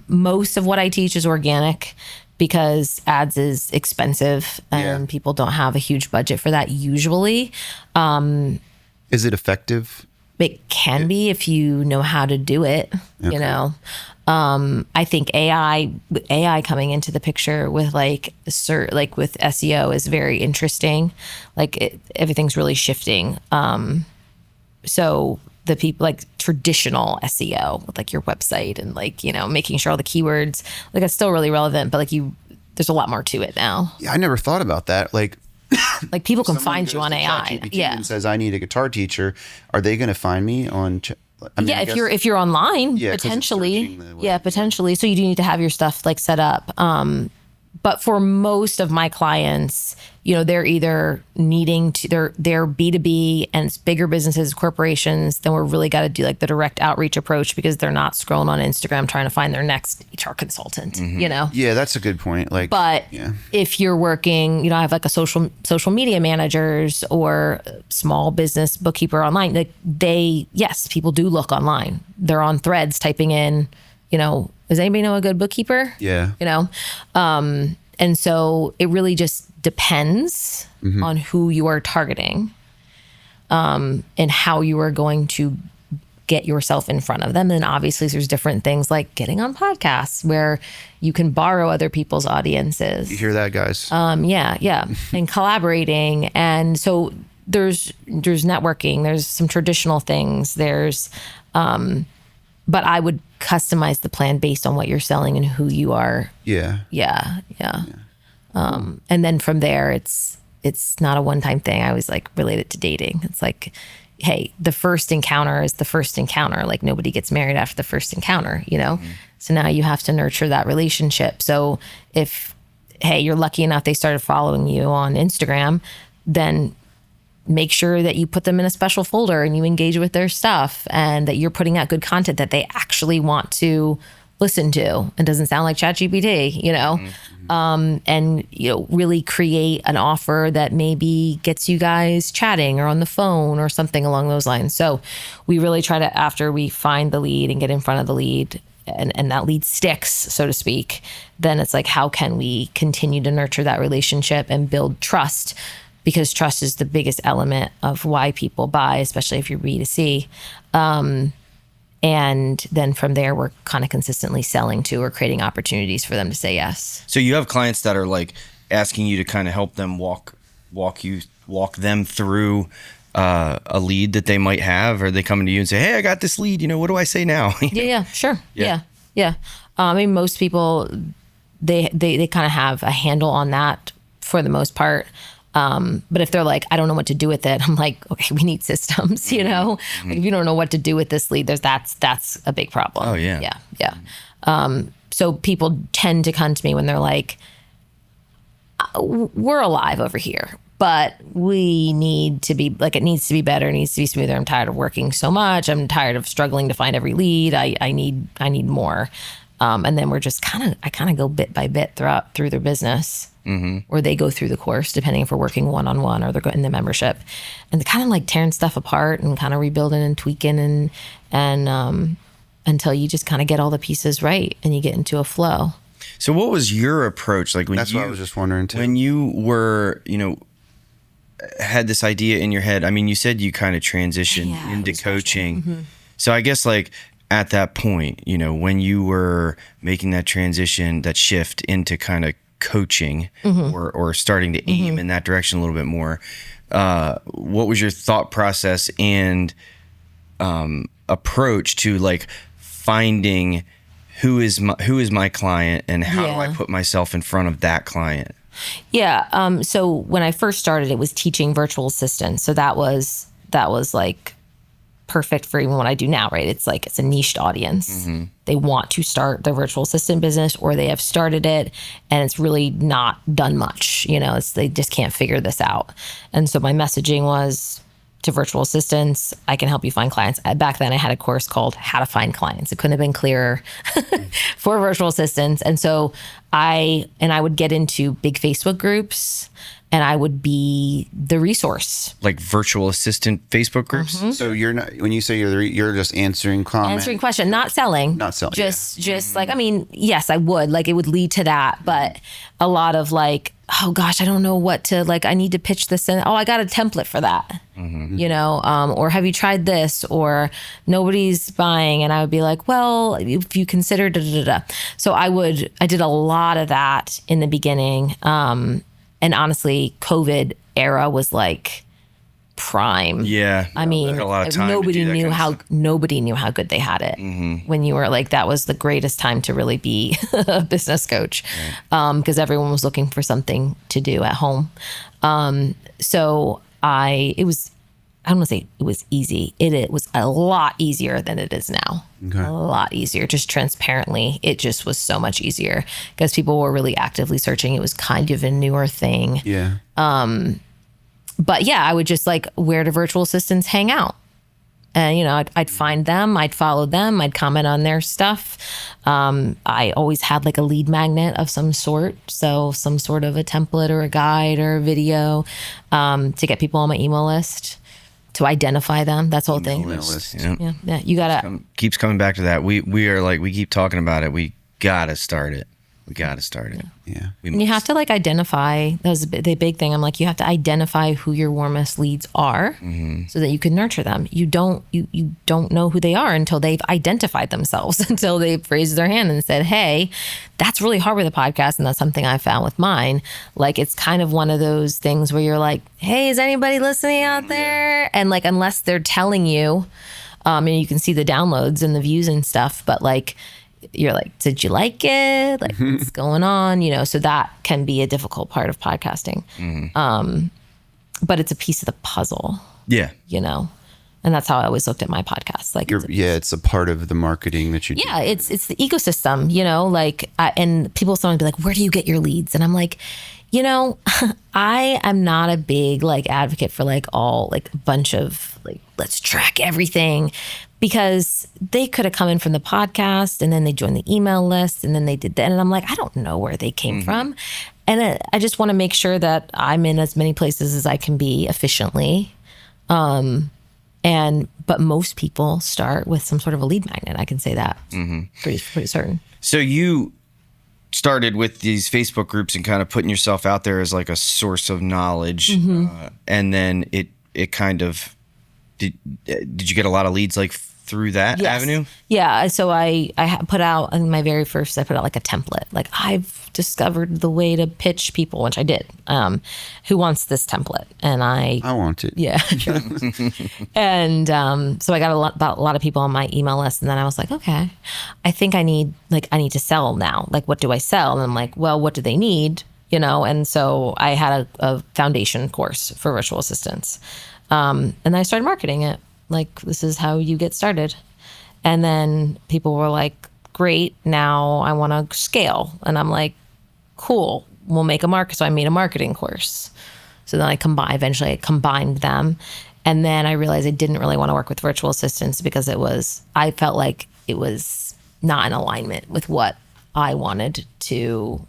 B: Most of what I teach is organic, because ads is expensive and people don't have a huge budget for that usually.
A: Is it effective?
B: It can be if you know how to do it, you know. I think AI coming into the picture with like with SEO is very interesting. Like, everything's really shifting. So the people, like traditional SEO with like your website and like, you know, making sure all the keywords, like, it's still really relevant, but like there's a lot more to it now.
A: Yeah, I never thought about that. Like
B: people can find you on AI.
A: Yeah. And says, I need a guitar teacher. Are they going to find me on?
B: If you're online, potentially. Potentially. So you do need to have your stuff like set up. but for most of my clients, they're either needing to, they're B2B and it's bigger businesses, corporations, then we're really got to do like the direct outreach approach because they're not scrolling on Instagram trying to find their next HR consultant,
A: Yeah, that's a good point. Like,
B: but if you're working, I have like a social media managers or small business bookkeeper online, like people do look online. They're on Threads typing in, does anybody know a good bookkeeper?
A: Yeah.
B: And so it really just depends on who you are targeting, and how you are going to get yourself in front of them. And obviously there's different things like getting on podcasts where you can borrow other people's audiences.
A: You hear that, guys?
B: Yeah. And collaborating. And so there's networking, there's some traditional things, but I would customize the plan based on what you're selling and who you are.
A: Yeah.
B: And then from there, it's not a one-time thing. I always like relate it to dating. It's like, hey, the first encounter is the first encounter. Like nobody gets married after the first encounter, So now you have to nurture that relationship. So if, hey, you're lucky enough they started following you on Instagram, then make sure that you put them in a special folder and you engage with their stuff and that you're putting out good content that they actually want to listen to and doesn't sound like ChatGPT, and, really create an offer that maybe gets you guys chatting or on the phone or something along those lines. So we really try to, after we find the lead and get in front of the lead and that lead sticks, so to speak, then it's like, how can we continue to nurture that relationship and build trust? Because trust is the biggest element of why people buy, especially if you're B2C. And then from there, we're kind of consistently selling to or creating opportunities for them to say yes.
C: So you have clients that are like asking you to kind of help them walk them through a lead that they might have, or they coming to you and say, hey, I got this lead, what do I say now?
B: Yeah, sure. Yeah. I mean, most people, they kind of have a handle on that for the most part. But if they're like, I don't know what to do with it, I'm like, okay, we need systems, Like if you don't know what to do with this lead, that's a big problem.
C: Oh yeah.
B: Yeah. So people tend to come to me when they're like, we're alive over here, but we need to be like, it needs to be better. It needs to be smoother. I'm tired of working so much. I'm tired of struggling to find every lead. I need more. And then we're just I kind of go bit by bit through their business. Or they go through the course, depending if we're working one-on-one or they're in the membership, and they're kind of like tearing stuff apart and kind of rebuilding and tweaking and until you just kind of get all the pieces right and you get into a flow.
C: So what was your approach? Like
A: That's what I was just wondering too.
C: When you were, had this idea in your head, I mean, you said you kind of transitioned into coaching. So I guess like at that point, when you were making that transition, that shift into kind of coaching or starting to aim in that direction a little bit more, what was your thought process and approach to like finding who is my client and how do I put myself in front of that client?
B: So when I first started, it was teaching virtual assistants. So that was like perfect for even what I do now, right? It's like, it's a niched audience. They want to start their virtual assistant business, or they have started it and it's really not done much. They just can't figure this out. And so my messaging was to virtual assistants, I can help you find clients. Back then I had a course called How to Find Clients. It couldn't have been clearer for virtual assistants. And so I would get into big Facebook groups and I would be the resource.
C: Like virtual assistant Facebook groups?
A: So you're not, when you say you're just answering comments.
B: Answering questions, not selling.
A: Not selling.
B: Just like, I mean, yes, I would. Like it would lead to that. But a lot of like, oh gosh, I don't know what to, like, I need to pitch this in. Oh, I got a template for that. Or have you tried this? Or nobody's buying. And I would be like, well, if you consider da da da. So I did a lot of that in the beginning. And honestly, COVID era was like prime.
C: Yeah.
B: I mean,
C: a lot of time
B: nobody knew how good they had it when you were like, that was the greatest time to really be a business coach. Because everyone was looking for something to do at home. So it was I don't want to say it was easy. It was a lot easier than it is now.
A: Okay.
B: A lot easier. Just transparently, it just was so much easier because people were really actively searching. It was kind of a newer thing.
A: Yeah.
B: But yeah, I would just like, where do virtual assistants hang out? And, you know, I'd find them, I'd follow them, I'd comment on their stuff. I always had like a lead magnet of some sort. So some sort of a template or a guide or a video to get people on my email list, to identify them. That's the whole thing.
A: List.
B: Yeah. You gotta.
C: Keeps coming back to that. We are like, we keep talking about it. We gotta start it. We gotta start it.
A: Yeah.
B: And you have to like identify, that was the big thing. I'm like, you have to identify who your warmest leads are so that you can nurture them. You don't know who they are until they've identified themselves, until they've raised their hand and said, hey, that's really hard with a podcast. And that's something I found with mine. Like, it's kind of one of those things where you're like, hey, is anybody listening out there? And like, unless they're telling you, and you can see the downloads and the views and stuff, but like, you're like, did you like it? Like, what's going on? You know, so that can be a difficult part of podcasting. But it's a piece of the puzzle. Yeah. You know, and that's how I always looked at my podcast. Like,
A: it's a part of the marketing that you do.
B: Yeah, it's the ecosystem, you know, like, and people sometimes be like, where do you get your leads? And I'm like, you know, I am not a big like advocate for like all like a bunch of like, let's track everything, because they could have come in from the podcast and then they joined the email list and then they did that. And I'm like, I don't know where they came from. And I just want to make sure that I'm in as many places as I can be efficiently. But most people start with some sort of a lead magnet. I can say that pretty certain.
C: So you started with these Facebook groups and kind of putting yourself out there as like a source of knowledge. And then it kind of, did you get a lot of leads like through that avenue?
B: Yeah. So I put out in my very first, I put out like a template. Like, I've discovered the way to pitch people, which I did. Who wants this template? And I
A: want it.
B: Yeah. Sure. And so I got a lot of people on my email list, and then I was like, okay, I think I need to sell now. Like, what do I sell? And I'm like, well, what do they need? You know? And so I had a foundation course for virtual assistants. And then I started marketing it. Like, this is how you get started. And then people were like, great, now I want to scale. And I'm like, cool, we'll make a market. So I made a marketing course. So then eventually I combined them. And then I realized I didn't really want to work with virtual assistants because I felt like it was not in alignment with what I wanted to,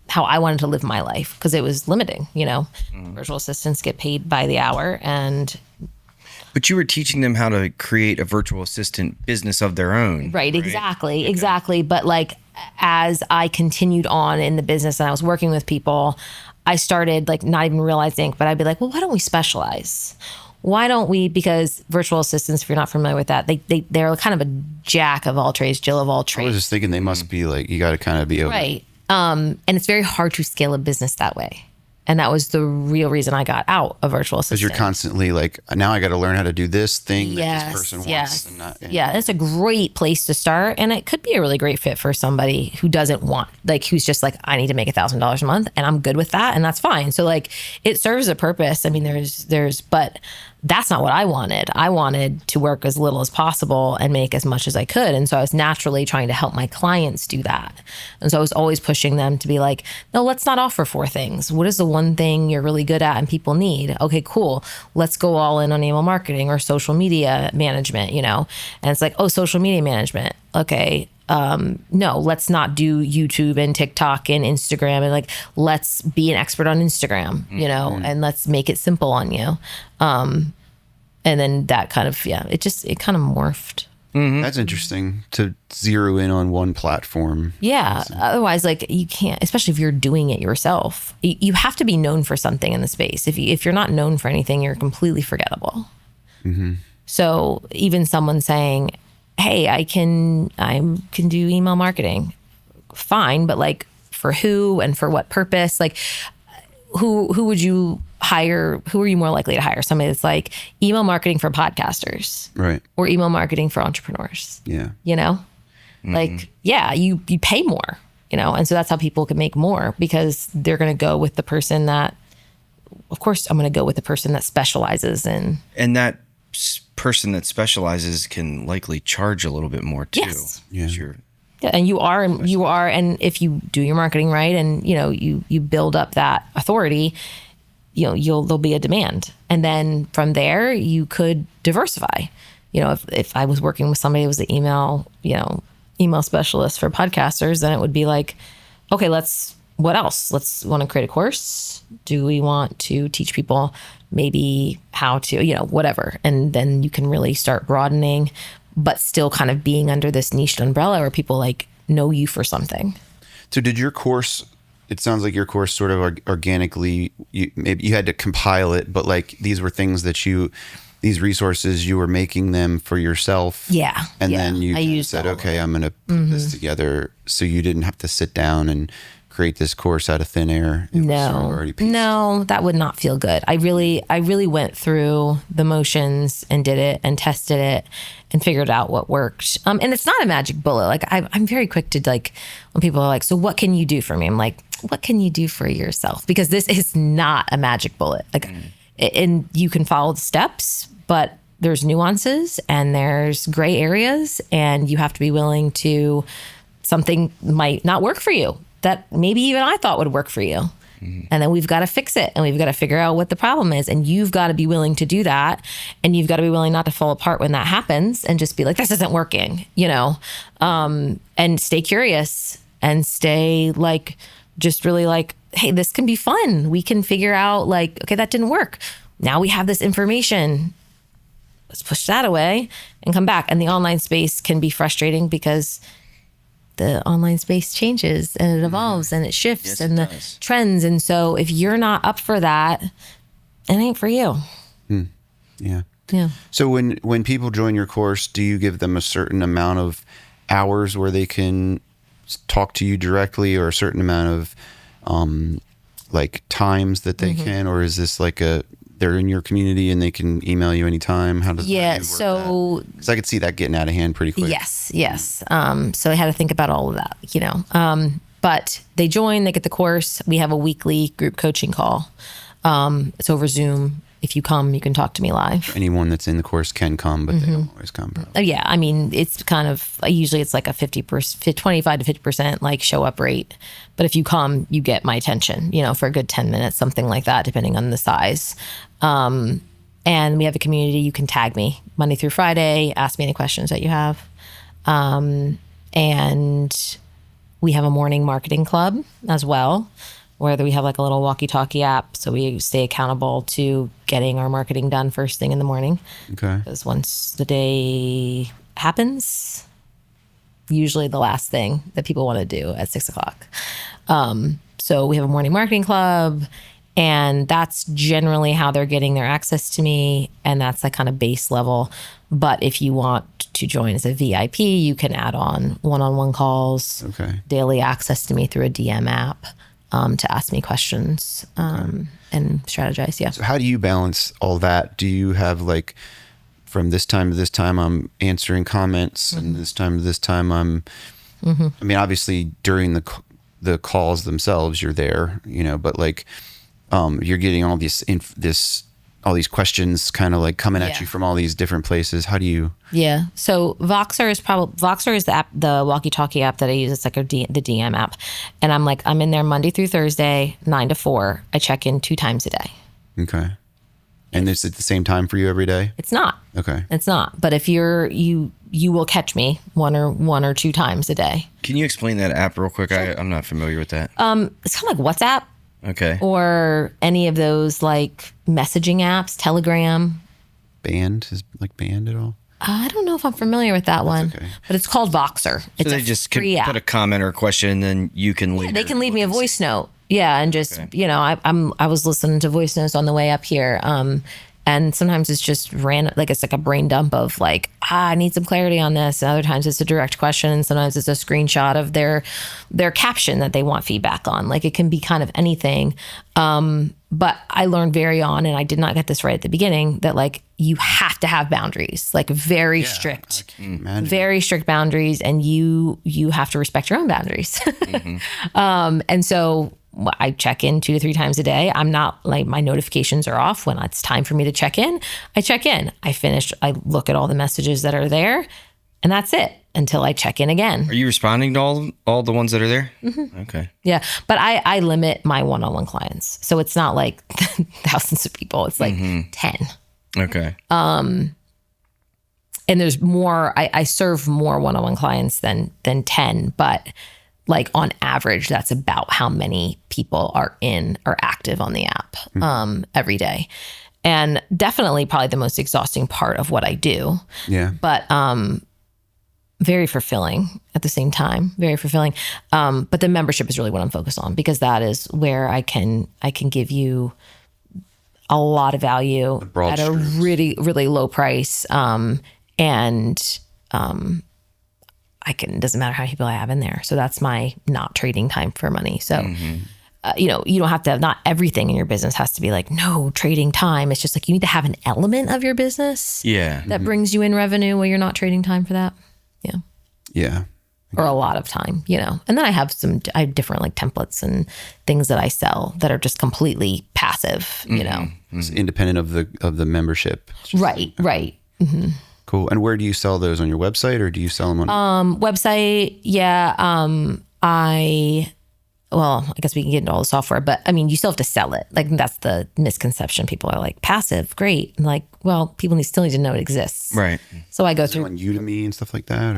B: how I wanted to live my life, because it was limiting, you know. Virtual assistants get paid by the hour,
C: but you were teaching them how to create a virtual assistant business of their own.
B: Right? Exactly. But like, as I continued on in the business and I was working with people, I started like not even realizing, but I'd be like, well, why don't we specialize? Why don't we? Because virtual assistants, if you're not familiar with that, they're kind of a jack of all trades, Jill of all trades.
A: I was just thinking they must be like, you got to kind of be able
B: right. And it's very hard to scale a business that way. And that was the real reason I got out of virtual assistant.
A: Because you're constantly like, now I got to learn how to do this thing that this person wants. And not,
B: yeah, it's a great place to start. And it could be a really great fit for somebody who doesn't want, like, who's just like, I need to make $1,000 a month and I'm good with that. And that's fine. So like, it serves a purpose. I mean, but that's not what I wanted. I wanted to work as little as possible and make as much as I could. And so I was naturally trying to help my clients do that. And so I was always pushing them to be like, no, let's not offer 4 things. What is the one thing you're really good at and people need? Okay, cool. Let's go all in on email marketing or social media management, you know? And it's like, oh, social media management. Okay. No, let's not do YouTube and TikTok and Instagram, and like, let's be an expert on Instagram, you know, and let's make it simple on you. And then that kind of, it kind of morphed.
A: That's interesting to zero in on one platform.
B: Yeah. Otherwise, like, you can't, especially if you're doing it yourself, you have to be known for something in the space. If you're not known for anything, you're completely forgettable. So even someone saying, hey, I can do email marketing, fine, but like, for who and for what purpose? Like, who would you hire? Who are you more likely to hire? Somebody that's like email marketing for podcasters,
A: right?
B: Or email marketing for entrepreneurs.
A: Yeah,
B: you know, like, yeah, you pay more, you know, and so that's how people can make more, because they're going to go with the person that of course I'm going to go with the person that specializes in.
C: And that person that specializes can likely charge a little bit more too.
B: Yes.
A: Yeah.
B: Yeah, and you are, and if you do your marketing right, and you build up that authority, there'll be a demand, and then from there you could diversify. If I was working with somebody who was an email specialist for podcasters, then it would be like, okay, what else? Let's want to create a course. Do we want to teach people maybe how to, whatever, and then you can really start broadening, but still kind of being under this niche umbrella where people like know you for something.
A: So did your course, it sounds like your course sort of organically, maybe you had to compile it, but like these were things that these resources, you were making them for yourself.
B: Yeah.
A: And then you said, okay, I'm going to put this together. So you didn't have to sit down and create this course out of thin air.
B: No, that would not feel good. I really went through the motions and did it and tested it and figured out what worked. And it's not a magic bullet. Like I'm very quick to like, when people are like, so what can you do for me? I'm like, what can you do for yourself? Because this is not a magic bullet. Like, and you can follow the steps, but there's nuances and there's gray areas, and you have to be willing to, something might not work for you that maybe even I thought would work for you. And then we've got to fix it, and we've got to figure out what the problem is. And you've got to be willing to do that. And you've got to be willing not to fall apart when that happens and just be like, this isn't working, and stay curious and stay like, just really like, hey, this can be fun. We can figure out like, okay, that didn't work. Now we have this information. Let's push that away and come back. And the online space can be frustrating because the online space changes and it evolves and it shifts and the trends. And so if you're not up for that, it ain't for you.
A: Yeah.
B: Yeah.
A: So when people join your course, do you give them a certain amount of hours where they can talk to you directly, or a certain amount of like times that they can, or is this like they're in your community and they can email you anytime? How does
B: so
A: because I could see that getting out of hand pretty quick.
B: Yes. So I had to think about all of that, but they join, they get the course. We have a weekly group coaching call. It's over Zoom. If you come, you can talk to me live.
A: Anyone that's in the course can come, but they don't always come. Probably.
B: Yeah. I mean, it's kind of, usually it's like a 25 to 50% like show up rate. But if you come, you get my attention, for a good 10 minutes, something like that, depending on the size. And we have a community. You can tag me Monday through Friday, ask me any questions that you have. And we have a morning marketing club as well, where we have like a little walkie-talkie app. So we stay accountable to getting our marketing done first thing in the morning.
A: Okay.
B: Because once the day happens, usually the last thing that people want to do at 6:00. So we have a morning marketing club, and that's generally how they're getting their access to me. And that's like kind of base level. But if you want to join as a VIP, you can add on one-on-one calls, daily access to me through a DM app. To ask me questions and strategize. Yeah.
A: So how do you balance all that? Do you have like, from this time to this time, I'm answering comments, and this time to this time, I'm, I mean, obviously during the calls themselves, you're there, but like, you're getting all all these questions kind of like coming at you from all these different places. How do you?
B: Yeah. So Voxer is the app, the walkie-talkie app that I use. It's like the DM app. And I'm in there Monday through Thursday, 9 to 4. I check in 2 times a day.
A: Okay. And is it the same time for you every day?
B: It's not.
A: Okay.
B: It's not. But if you will catch me one or 2 times a day.
C: Can you explain that app real quick? I'm not familiar with that.
B: It's kind of like WhatsApp.
C: Okay.
B: Or any of those like messaging apps, Telegram.
A: Band at all?
B: I don't know if I'm familiar with that one, but it's called Voxer. It's
C: so they just
B: free app.
C: Put a comment or a question, and then you can leave.
B: Yeah, they can leave me a voice note. Yeah, and just I was listening to voice notes on the way up here. And sometimes it's just random, like it's like a brain dump of like, I need some clarity on this. And other times it's a direct question. And sometimes it's a screenshot of their caption that they want feedback on. Like it can be kind of anything. But I learned very on, and I did not get this right at the beginning, that like you have to have boundaries, like very strict boundaries, and you have to respect your own boundaries. And so I check in 2 to 3 times a day. I'm not like, my notifications are off. When it's time for me to check in, I check in. I finish, I look at all the messages that are there, and that's it until I check in again.
C: Are you responding to all the ones that are there? Mm-hmm. Okay.
B: Yeah. But I limit my one-on-one clients. So it's not like thousands of people. It's like 10.
C: Okay.
B: And there's more, I serve more one-on-one clients than 10, but like on average, that's about how many people are active on the app every day. And definitely probably the most exhausting part of what I do.
A: Yeah.
B: But very fulfilling at the same time, very fulfilling. But the membership is really what I'm focused on, because that is where I can give you a lot of value at a really, really low price. It doesn't matter how many people I have in there. So that's my not trading time for money. So, you don't have to have, not everything in your business has to be like, no trading time. It's just like, you need to have an element of your business that brings you in revenue while you're not trading time for that. Yeah.
A: Yeah.
B: Or a lot of time, and then I have different like templates and things that I sell that are just completely passive,
A: It's independent of the membership.
B: Right. Mm-hmm.
A: Cool. And where do you sell those, on your website, or do you sell them on
B: website? Yeah. I guess we can get into all the software, but I mean, you still have to sell it. Like, that's the misconception. People are like, passive, great. And like, well, people still need to know it exists.
C: Right.
B: So I go through
A: on Udemy and stuff like that?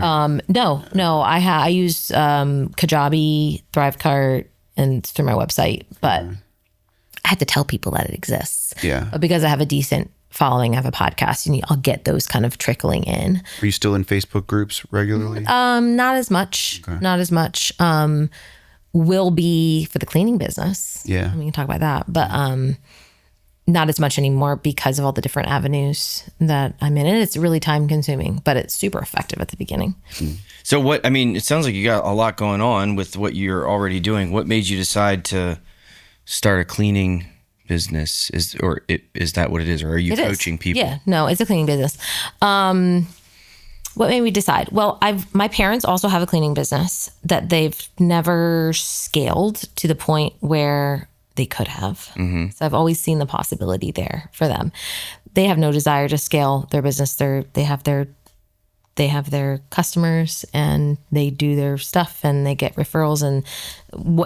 B: No. I use Kajabi, Thrivecart, and through my website, but I have to tell people that it exists.
A: Yeah.
B: But because I have a decent following, I have a podcast, I'll get those kind of trickling in.
A: Are you still in Facebook groups regularly?
B: Not as much. Okay. Not as much. Will be for the cleaning business.
A: Yeah.
B: We can talk about that, but not as much anymore because of all the different avenues that I'm in. And it's really time consuming, but it's super effective at the beginning.
C: So it sounds like you got a lot going on with what you're already doing. What made you decide to start a cleaning business? Is that what it is? Or are you coaching people?
B: Yeah, no, it's a cleaning business. What made me decide? Well, my parents also have a cleaning business that they've never scaled to the point where they could have. Mm-hmm. So I've always seen the possibility there for them. They have no desire to scale their business. They have their customers, and they do their stuff, and they get referrals, and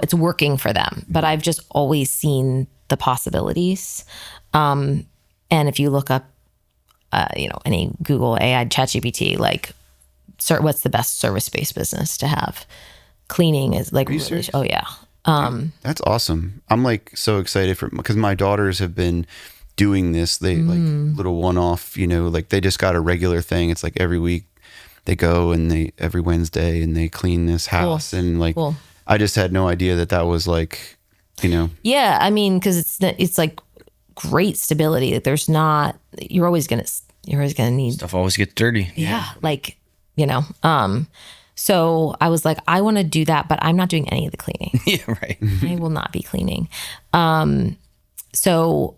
B: it's working for them. But I've just always seen the possibilities. And if you look up, any Google AI, ChatGPT, like, what's the best service-based business to have? Cleaning is like, really, oh yeah.
A: That's awesome. I'm like so excited because my daughters have been doing this. They like little one-off, like they just got a regular thing. It's like every week they go and every Wednesday and they clean this house. Cool. And like, cool. I just had no idea that was like,
B: Yeah. I mean, cause it's like great stability that there's not, you're always going to need
C: stuff always gets dirty.
B: Yeah. Like, so I was like, I want to do that, but I'm not doing any of the cleaning.
C: Yeah. Right.
B: I will not be cleaning. So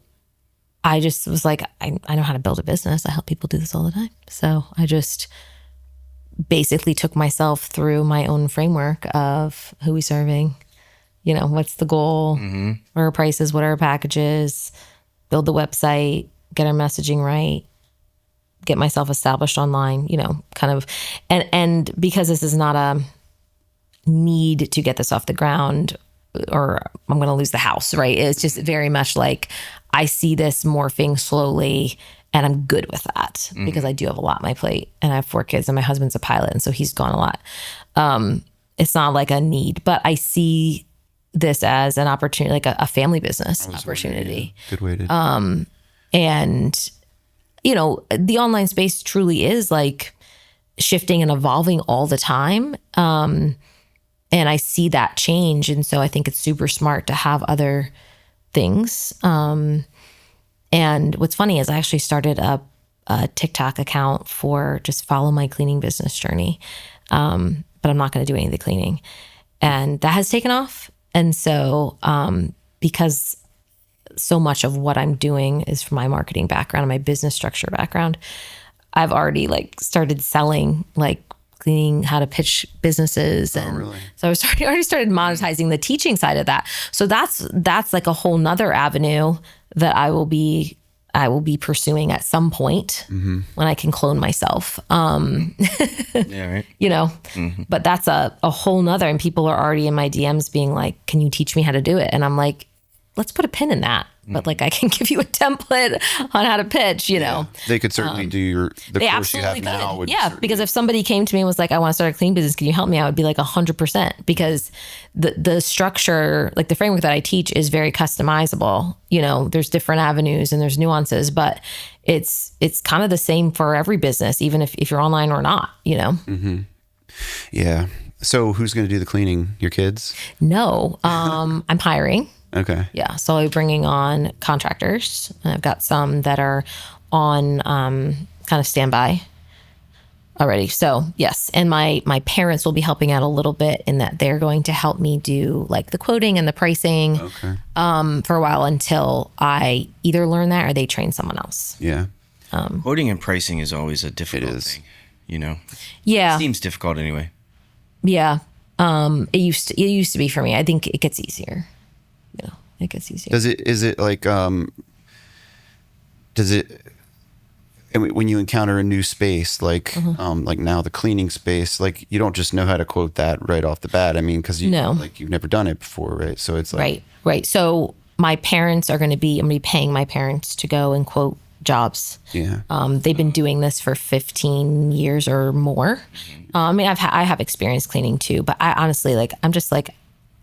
B: I just was like, I know how to build a business. I help people do this all the time. So I just basically took myself through my own framework of who we serving, what's the goal, what are our prices, what are our packages, build the website, get our messaging right, get myself established online, kind of, and because this is not a need to get this off the ground or I'm going to lose the house, right? It's just very much like I see this morphing slowly and I'm good with that because I do have a lot on my plate and I have 4 kids and my husband's a pilot. And so he's gone a lot. It's not like a need, but I see this as an opportunity, like a family business opportunity.
A: Good way to.
B: And, the online space truly is like shifting and evolving all the time. And I see that change. And so I think it's super smart to have other things. And what's funny is I actually started a TikTok account for just follow my cleaning business journey. But I'm not going to do any of the cleaning. And that has taken off. And so, because so much of what I'm doing is from my marketing background and my business structure background, I've already like started selling like cleaning, how to pitch businesses. And
A: really?
B: so I already started monetizing the teaching side of that. So that's like a whole nother avenue that I will be pursuing at some point when I can clone myself.
C: Yeah, right.
B: You know, but that's a whole nother, and people are already in my DMs being like, can you teach me how to do it? And I'm like, let's put a pin in that. But like, I can give you a template on how to pitch, you know.
A: They could certainly do the
B: They
A: course you have
B: absolutely
A: now.
B: could.
A: Would
B: Yeah,
A: certainly-
B: because if somebody came to me and was like, I want to start a cleaning business, can you help me? I would be like 100%, because the structure, like the framework that I teach is very customizable. You know, there's different avenues and there's nuances, but it's kind of the same for every business, even if you're online or not, you know.
A: Yeah. So who's going to do the cleaning? Your kids?
B: No, I'm hiring.
A: Okay.
B: Yeah. So I'm bringing on contractors. And I've got some that are on kind of standby already. So yes. And my parents will be helping out a little bit in that they're going to help me do like the quoting and the pricing for a while until I either learn that or they train someone else.
A: Yeah.
C: Quoting and pricing is always a difficult
A: is.
C: thing, you know.
B: Yeah.
C: Seems difficult anyway.
B: Yeah. It used to be for me. I think it gets easier. You know, it gets easier.
A: Is it like, when you encounter a new space, like now the cleaning space, like you don't just know how to quote that right off the bat. I mean, cause you've never done it before, right? So it's like,
B: Right. So my parents I'm going to be paying my parents to go and quote jobs.
A: yeah.
B: They've been doing this for 15 years or more. I mean, I have experience cleaning too, but I honestly, like, I'm just like,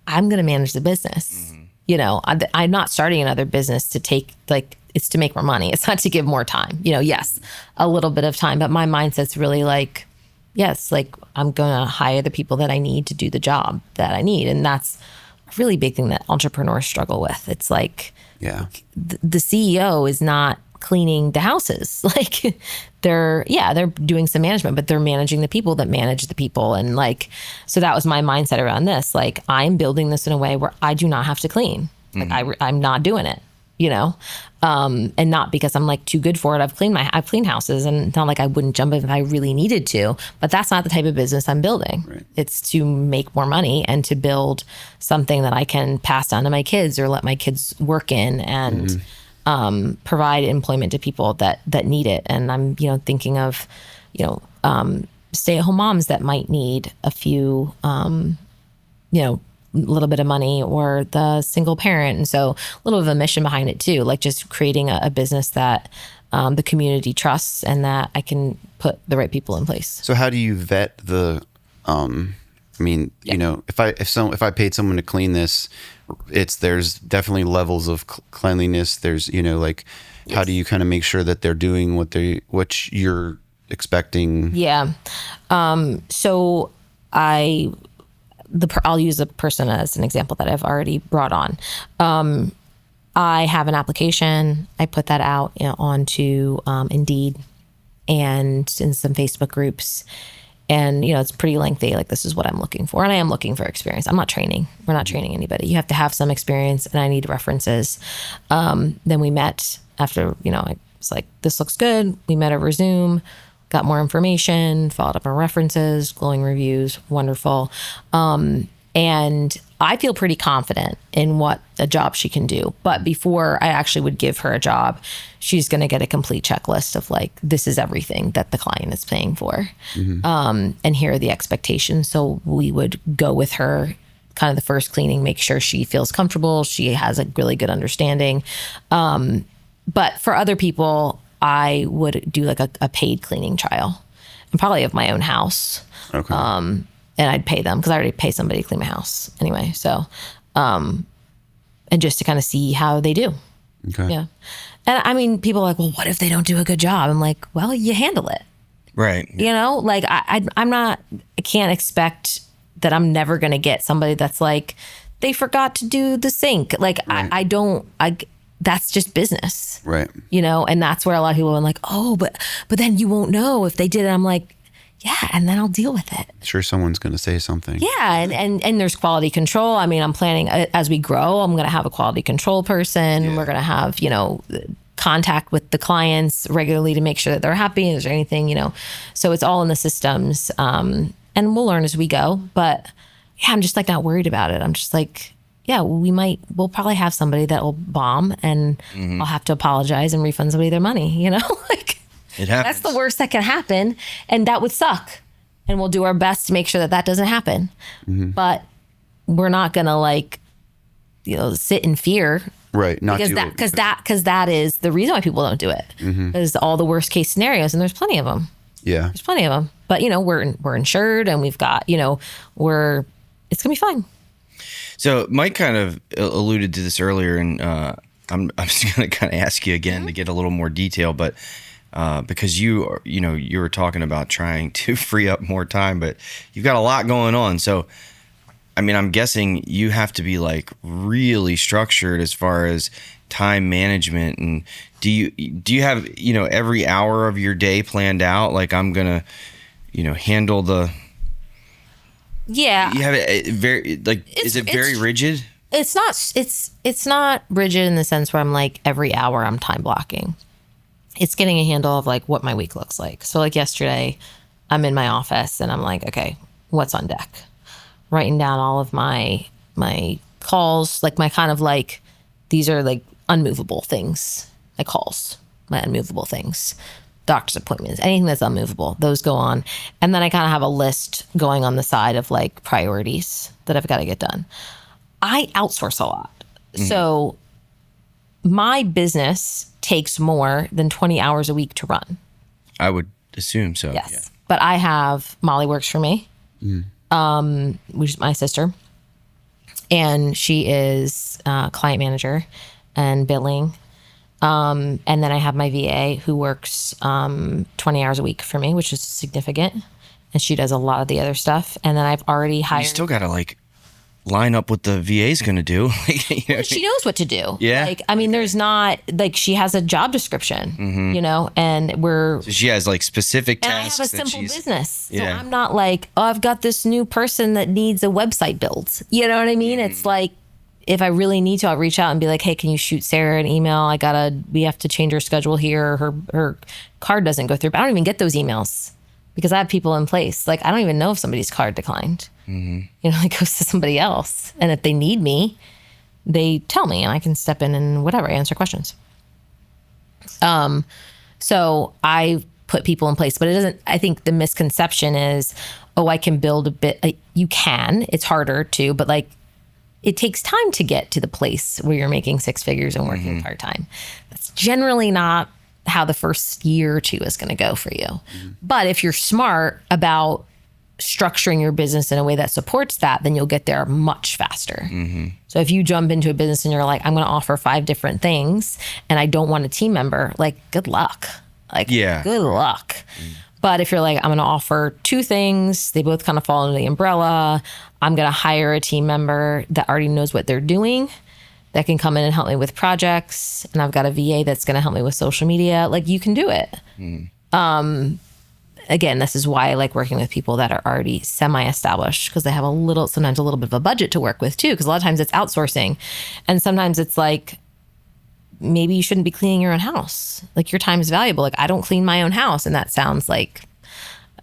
B: I'm going to manage the business. You know, I'm not starting another business to take, like, it's to make more money. It's not to give more time. You know, yes, a little bit of time, but my mindset's really like, yes, like I'm going to hire the people that I need to do the job that I need. And that's a really big thing that entrepreneurs struggle with. It's like,
A: Yeah.
B: the CEO is not cleaning the houses. Like they're doing some management, but they're managing the people that manage the people. And like, so that was my mindset around this. Like, I'm building this in a way where I do not have to clean. Like I'm not doing it, you know? And not because I'm like too good for it. I've cleaned houses, and it's not like I wouldn't jump in if I really needed to, but that's not the type of business I'm building.
A: Right.
B: It's to make more money and to build something that I can pass down to my kids or let my kids work in and provide employment to people that need it. And I'm, you know, thinking of, you know, stay-at-home moms that might need a few, you know, little bit of money, or the single parent. And so a little of a mission behind it too, like just creating a business that the community trusts and that I can put the right people in place.
A: So how do you vet the, you know, if I paid someone to clean this, there's definitely levels of cleanliness. There's, you know, like, how do you kind of make sure that they're doing what you're expecting?
B: Yeah. So I'll use a person as an example that I've already brought on. I have an application. I put that out, you know, onto Indeed and in some Facebook groups. And, you know, it's pretty lengthy. Like, this is what I'm looking for. And I am looking for experience. I'm not training. We're not training anybody. You have to have some experience, and I need references. Then we met after, you know, I was like, this looks good. We met over Zoom, got more information, followed up on references, glowing reviews, wonderful. And I feel pretty confident in what a job she can do. But before I actually would give her a job, she's going to get a complete checklist of like, this is everything that the client is paying for. And here are the expectations. So we would go with her kind of the first cleaning, make sure she feels comfortable. She has a really good understanding. But for other people, I would do like a paid cleaning trial, and probably of my own house.
A: Okay.
B: And I'd pay them because I already pay somebody to clean my house anyway. So, and just to kind of see how they do.
A: Okay.
B: Yeah. And I mean, people are like, well, what if they don't do a good job? I'm like, well, you handle it.
C: Right.
B: You know, like I can't expect that I'm never going to get somebody that's like, they forgot to do the sink. Like, right. That's just business.
A: Right.
B: You know, and that's where a lot of people are like, oh, but then you won't know if they did it. I'm like, yeah, and then I'll deal with it.
A: Sure, someone's going to say something.
B: Yeah, and there's quality control. I mean, I'm planning, as we grow, I'm going to have a quality control person.
A: Yeah.
B: We're going to have, you know, contact with the clients regularly to make sure that they're happy. Is there anything, so it's all in the systems. And we'll learn as we go, but yeah, I'm just like not worried about it. I'm just like, yeah, we'll probably have somebody that will bomb and I'll have to apologize and refund somebody their money, like
C: It happens.
B: that's the worst that can happen. And that would suck. And we'll do our best to make sure that that doesn't happen. But we're not going to sit in fear.
A: Right. Not
B: Because that is the reason why people don't do it. Is all the worst case scenarios, and there's plenty of them.
A: Yeah.
B: There's plenty of them. But we're insured, and we've got it's gonna be fine.
C: So Mike kind of alluded to this earlier, and I'm just gonna kind of ask you again to get a little more detail, but because you were talking about trying to free up more time, but you've got a lot going on. So I mean, I'm guessing you have to be like really structured as far as time management. And do you have, every hour of your day planned out? Like, I'm going to, handle the.
B: Yeah.
C: You have it very, like, is it very rigid?
B: It's not rigid in the sense where I'm like every hour I'm time blocking. It's getting a handle of like what my week looks like. So like yesterday I'm in my office and I'm like, okay, what's on deck? Writing down all of my calls, like my kind of like, these are like unmovable things, my calls, my unmovable things, doctor's appointments, anything that's unmovable, those go on. And then I kind of have a list going on the side of like priorities that I've got to get done. I outsource a lot. So my business takes more than 20 hours a week to run.
C: I would assume so.
B: Yes.
C: Yeah.
B: But I have Molly works for me. Which is my sister, and she is client manager and billing. And then I have my VA who works 20 hours a week for me, which is significant, and she does a lot of the other stuff. And then I've already hired.
C: You still got to like line up what the VA's going to do.
B: She knows what to do.
C: Yeah.
B: Like, I mean, there's not like she has a job description, and
C: So she has like specific
B: and I
C: tasks.
B: have a simple business. So
C: Yeah.
B: I'm not like, oh, I've got this new person that needs a website built. You know what I mean? It's like, if I really need to, I'll reach out and be like, hey, can you shoot Sarah an email? We have to change her schedule here. Her card doesn't go through. But I don't even get those emails because I have people in place. Like, I don't even know if somebody's card declined. It goes to somebody else. And if they need me, they tell me and I can step in and whatever, answer questions. So I put people in place, but it doesn't, I think the misconception is, oh, I can build a bit. You can, it's harder to, but like, it takes time to get to the place where you're making six figures and working part-time. That's generally not how the first year or two is going to go for you. But if you're smart about structuring your business in a way that supports that, then you'll get there much faster. So if you jump into a business and you're like, I'm going to offer 5 different things and I don't want a team member, like, good luck. Like, good luck. But if you're like, I'm going to offer 2 things, they both kind of fall under the umbrella. I'm going to hire a team member that already knows what they're doing, that can come in and help me with projects. And I've got a VA that's going to help me with social media. Like, you can do it. Again, this is why I like working with people that are already semi-established, because they have sometimes a little bit of a budget to work with too. Because a lot of times it's outsourcing. And sometimes it's like, maybe you shouldn't be cleaning your own house. Like, your time is valuable. Like, I don't clean my own house. And that sounds like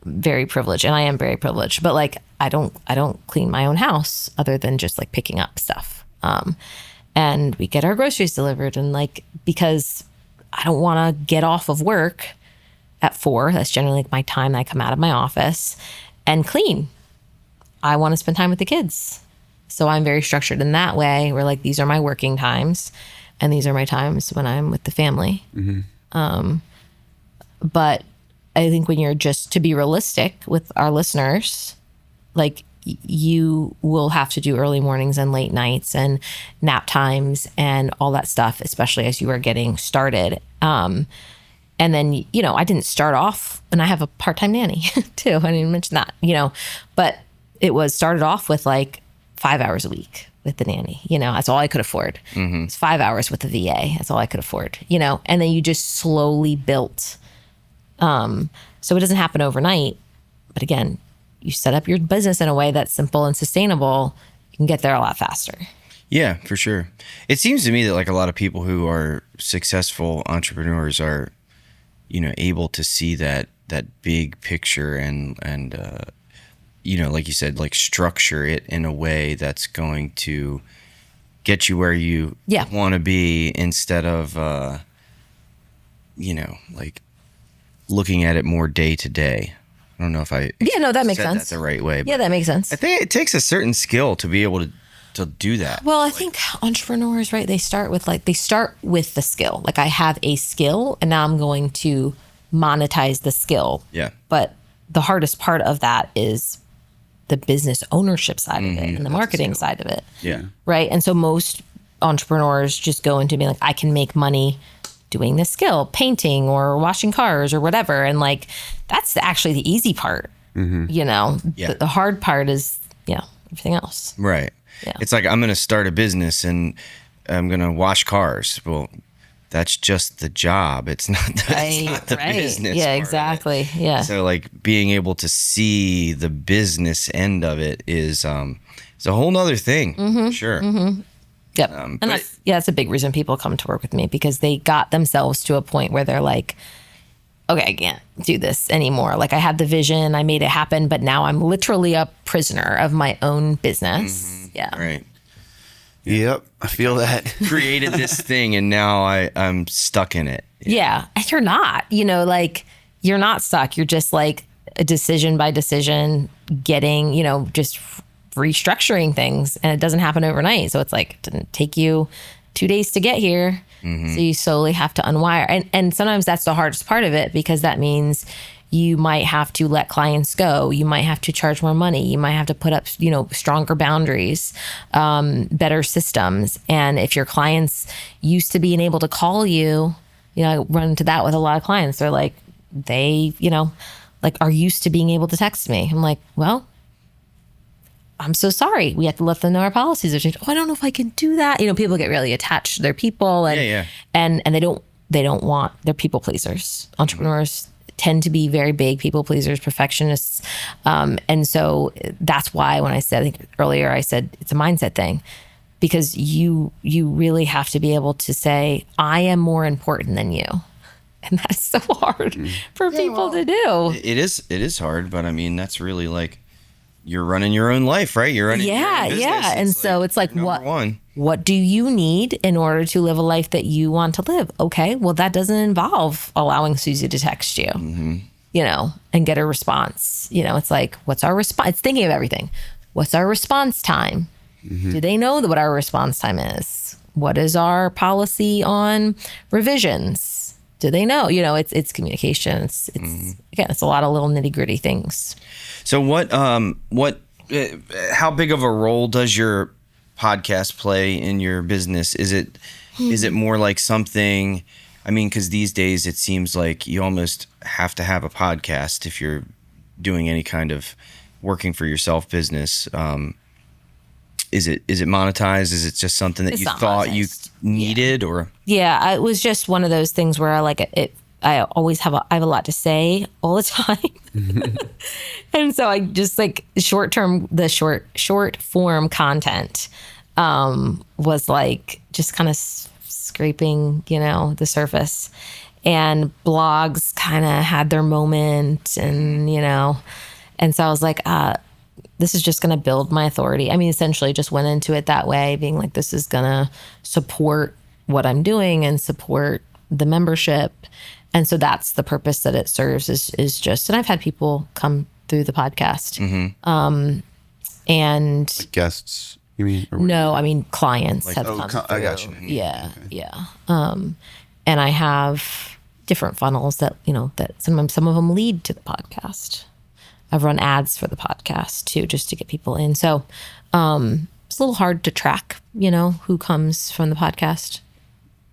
B: very privileged. And I am very privileged, but like, I don't clean my own house other than just like picking up stuff. And we get our groceries delivered. And like, because I don't want to get off of work at 4, that's generally like my time that I come out of my office, and clean. I want to spend time with the kids. So I'm very structured in that way, where like, these are my working times and these are my times when I'm with the family. But I think when you're just, to be realistic with our listeners, like, you will have to do early mornings and late nights and nap times and all that stuff, especially as you are getting started. And then, I didn't start off, and I have a part-time nanny too. I didn't even mention that, but it was started off with like 5 hours a week with the nanny. That's all I could afford. It's 5 hours with the VA. That's all I could afford, and then you just slowly built. So it doesn't happen overnight, but again, you set up your business in a way that's simple and sustainable, you can get there a lot faster.
C: Yeah, for sure. It seems to me that like a lot of people who are successful entrepreneurs are, able to see that big picture and like you said, like structure it in a way that's going to get you where you want to be instead of, like looking at it more day to day. I don't know if I
B: that makes sense.
C: That's the right way.
B: Yeah, that makes sense.
C: I think it takes a certain skill to be able to do that.
B: Well, I think entrepreneurs, right? They start with the skill. Like I have a skill and now I'm going to monetize the skill.
C: Yeah.
B: But the hardest part of that is the business ownership side of it and the marketing side of it.
C: Yeah.
B: Right. And so most entrepreneurs just go into being like, I can make money doing this skill, painting or washing cars or whatever. And like, that's actually the easy part, the hard part is, everything else.
C: Right.
B: Yeah.
C: It's like, I'm going to start a business and I'm going to wash cars. Well, that's just the job. It's not the business.
B: Yeah, exactly. Yeah.
C: So like being able to see the business end of it is a whole nother thing. For sure.
B: Mm-hmm. Yep. And that's a big reason people come to work with me, because they got themselves to a point where they're like, okay, I can't do this anymore. Like I had the vision, I made it happen, but now I'm literally a prisoner of my own business.
C: Mm-hmm.
B: Yeah.
C: Right.
A: Yep, I feel that.
C: Created this thing and now I'm stuck in it.
B: Yeah. And you're not, like you're not stuck. You're just like a decision by decision getting, just restructuring things, and it doesn't happen overnight. So it's like, it didn't take you 2 days to get here. Mm-hmm. So you slowly have to unwire. And sometimes that's the hardest part of it, because that means you might have to let clients go. You might have to charge more money. You might have to put up, stronger boundaries, better systems. And if your clients used to being able to call you, I run into that with a lot of clients. They're like, are used to being able to text me. I'm like, well, I'm so sorry. We have to let them know our policies are changed. Oh, I don't know if I can do that. People get really attached to their people, and and they don't want, they're people pleasers. Entrepreneurs tend to be very big people pleasers, perfectionists. And so that's why when I think earlier, I said it's a mindset thing, because you really have to be able to say, I am more important than you. And that's so hard for people to do.
C: It is hard, but I mean, that's really like, you're running your own life, right? You're running your own business.
B: Yeah. And so it's like, what do you need in order to live a life that you want to live? Okay, well, that doesn't involve allowing Susie to text you, and get a response. It's like, what's our response? It's thinking of everything. What's our response time? Mm-hmm. Do they know what our response time is? What is our policy on revisions? Do they know? It's communication. It's again, it's a lot of little nitty gritty things.
C: So how big of a role does your podcast play in your business? Is it more like something, because these days it seems like you almost have to have a podcast if you're doing any kind of working for yourself business. Is it monetized? Is it just something that you thought monetized. You needed or? Yeah,
B: it was just one of those things where I like it. I always have a lot to say all the time. And so I just like short form content was like just kind of scraping, the surface. And blogs kind of had their moment, and so I was like, this is just going to build my authority. Essentially just went into it that way, being like, this is going to support what I'm doing and support the membership. And so that's the purpose that it serves is just, and I've had people come through the podcast. Mm-hmm. And
A: like guests, you mean?
B: No, clients have come through.
A: I got you.
B: Yeah. Okay. Yeah. And I have different funnels that, that sometimes some of them lead to the podcast. I've run ads for the podcast too, just to get people in. So, it's a little hard to track, who comes from the podcast.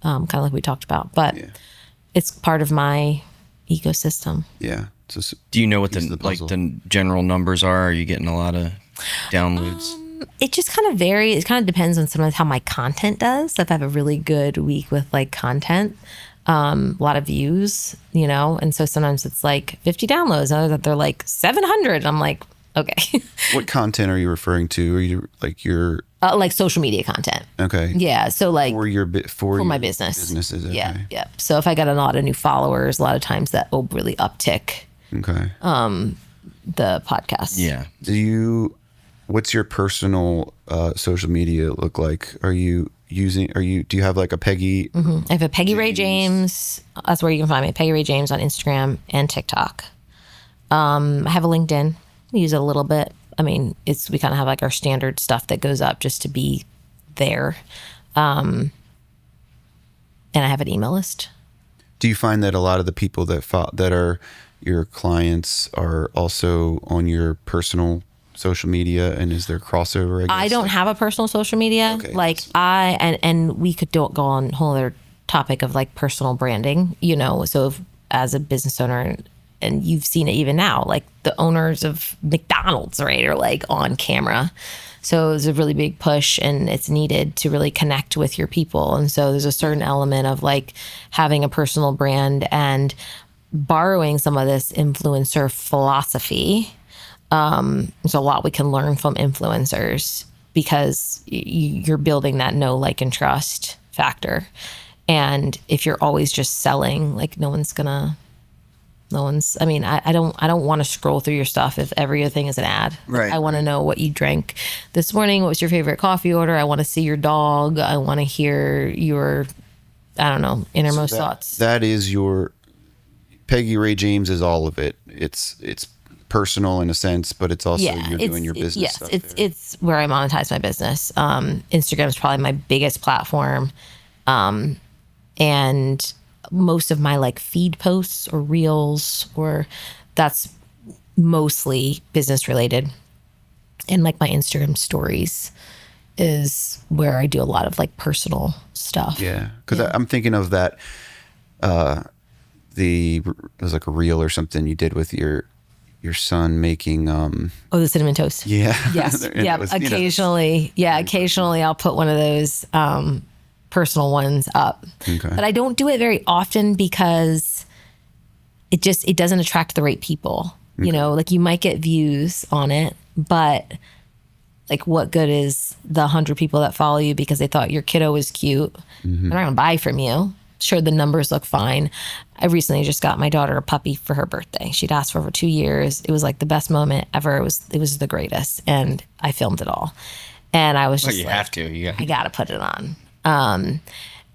B: Kind of like we talked about, but it's part of my ecosystem.
A: Yeah.
C: Do you know what the general numbers are? Are you getting a lot of downloads?
B: It just kind of varies. It kind of depends on sometimes how my content does. If I have a really good week with like content, a lot of views, and so sometimes it's like 50 downloads, and they're like 700. I'm like, Okay.
A: What content are you referring to? Are you like your
B: Like social media content.
A: okay?
B: Yeah. So like
A: For
B: my
A: your
B: business.
A: businesses. Okay.
B: Yeah. Yeah. So if I got a lot of new followers, a lot of times that will really uptick
A: Okay.
B: the podcast.
C: Yeah.
A: What's your personal social media look like? Do you have like a Peggy?
B: I have a Peggy Re James. That's where you can find me. Peggy Re James on Instagram and TikTok. I have a LinkedIn. We use it a little bit. I mean, we kind of have like our standard stuff that goes up just to be there. And I have an email list.
A: Do you find that a lot of the people that are your clients are also on your personal social media, and is there crossover? I guess?
B: I don't have a personal social media.
A: Okay.
B: Like and we could go on a whole other topic of like personal branding, so as a business owner, and you've seen it even now, like the owners of McDonald's, right, are like on camera. So it's a really big push, and it's needed to really connect with your people. And so there's a certain element of like having a personal brand and borrowing some of this influencer philosophy. There's a lot we can learn from influencers because you're building that know, like, and trust factor. And if you're always just selling, like I mean, I don't want to scroll through your stuff if every other thing is an ad.
C: Right.
B: I want to know what you drank this morning. What was your favorite coffee order? I want to see your dog. I want to hear your, I don't know, innermost thoughts.
A: That is your Peggy Re James is all of it. It's personal in a sense, but it's also you're doing your business
B: yes,
A: stuff.
B: It's where I monetize my business. Instagram is probably my biggest platform. And most of my like feed posts or reels, that's mostly business related. And like my Instagram stories is where I do a lot of like personal stuff.
A: Yeah, because I'm thinking of that. It was like a reel or something you did with your son making.
B: The cinnamon toast.
A: Yeah.
B: Yes.
A: Yeah.
B: Occasionally, occasionally I'll put one of those personal ones up.
A: Okay.
B: But I don't do it very often because it doesn't attract the right people.
A: Okay.
B: Like you might get views on it, but like what good is the 100 people that follow you because they thought your kiddo was cute?
A: Mm-hmm.
B: They're not gonna buy from you. Sure, the numbers look fine. I recently just got my daughter a puppy for her birthday. She'd asked for over 2 years. It was like the best moment ever. It was the greatest, and I filmed it all. And I was just
C: have to.
B: I gotta put it on.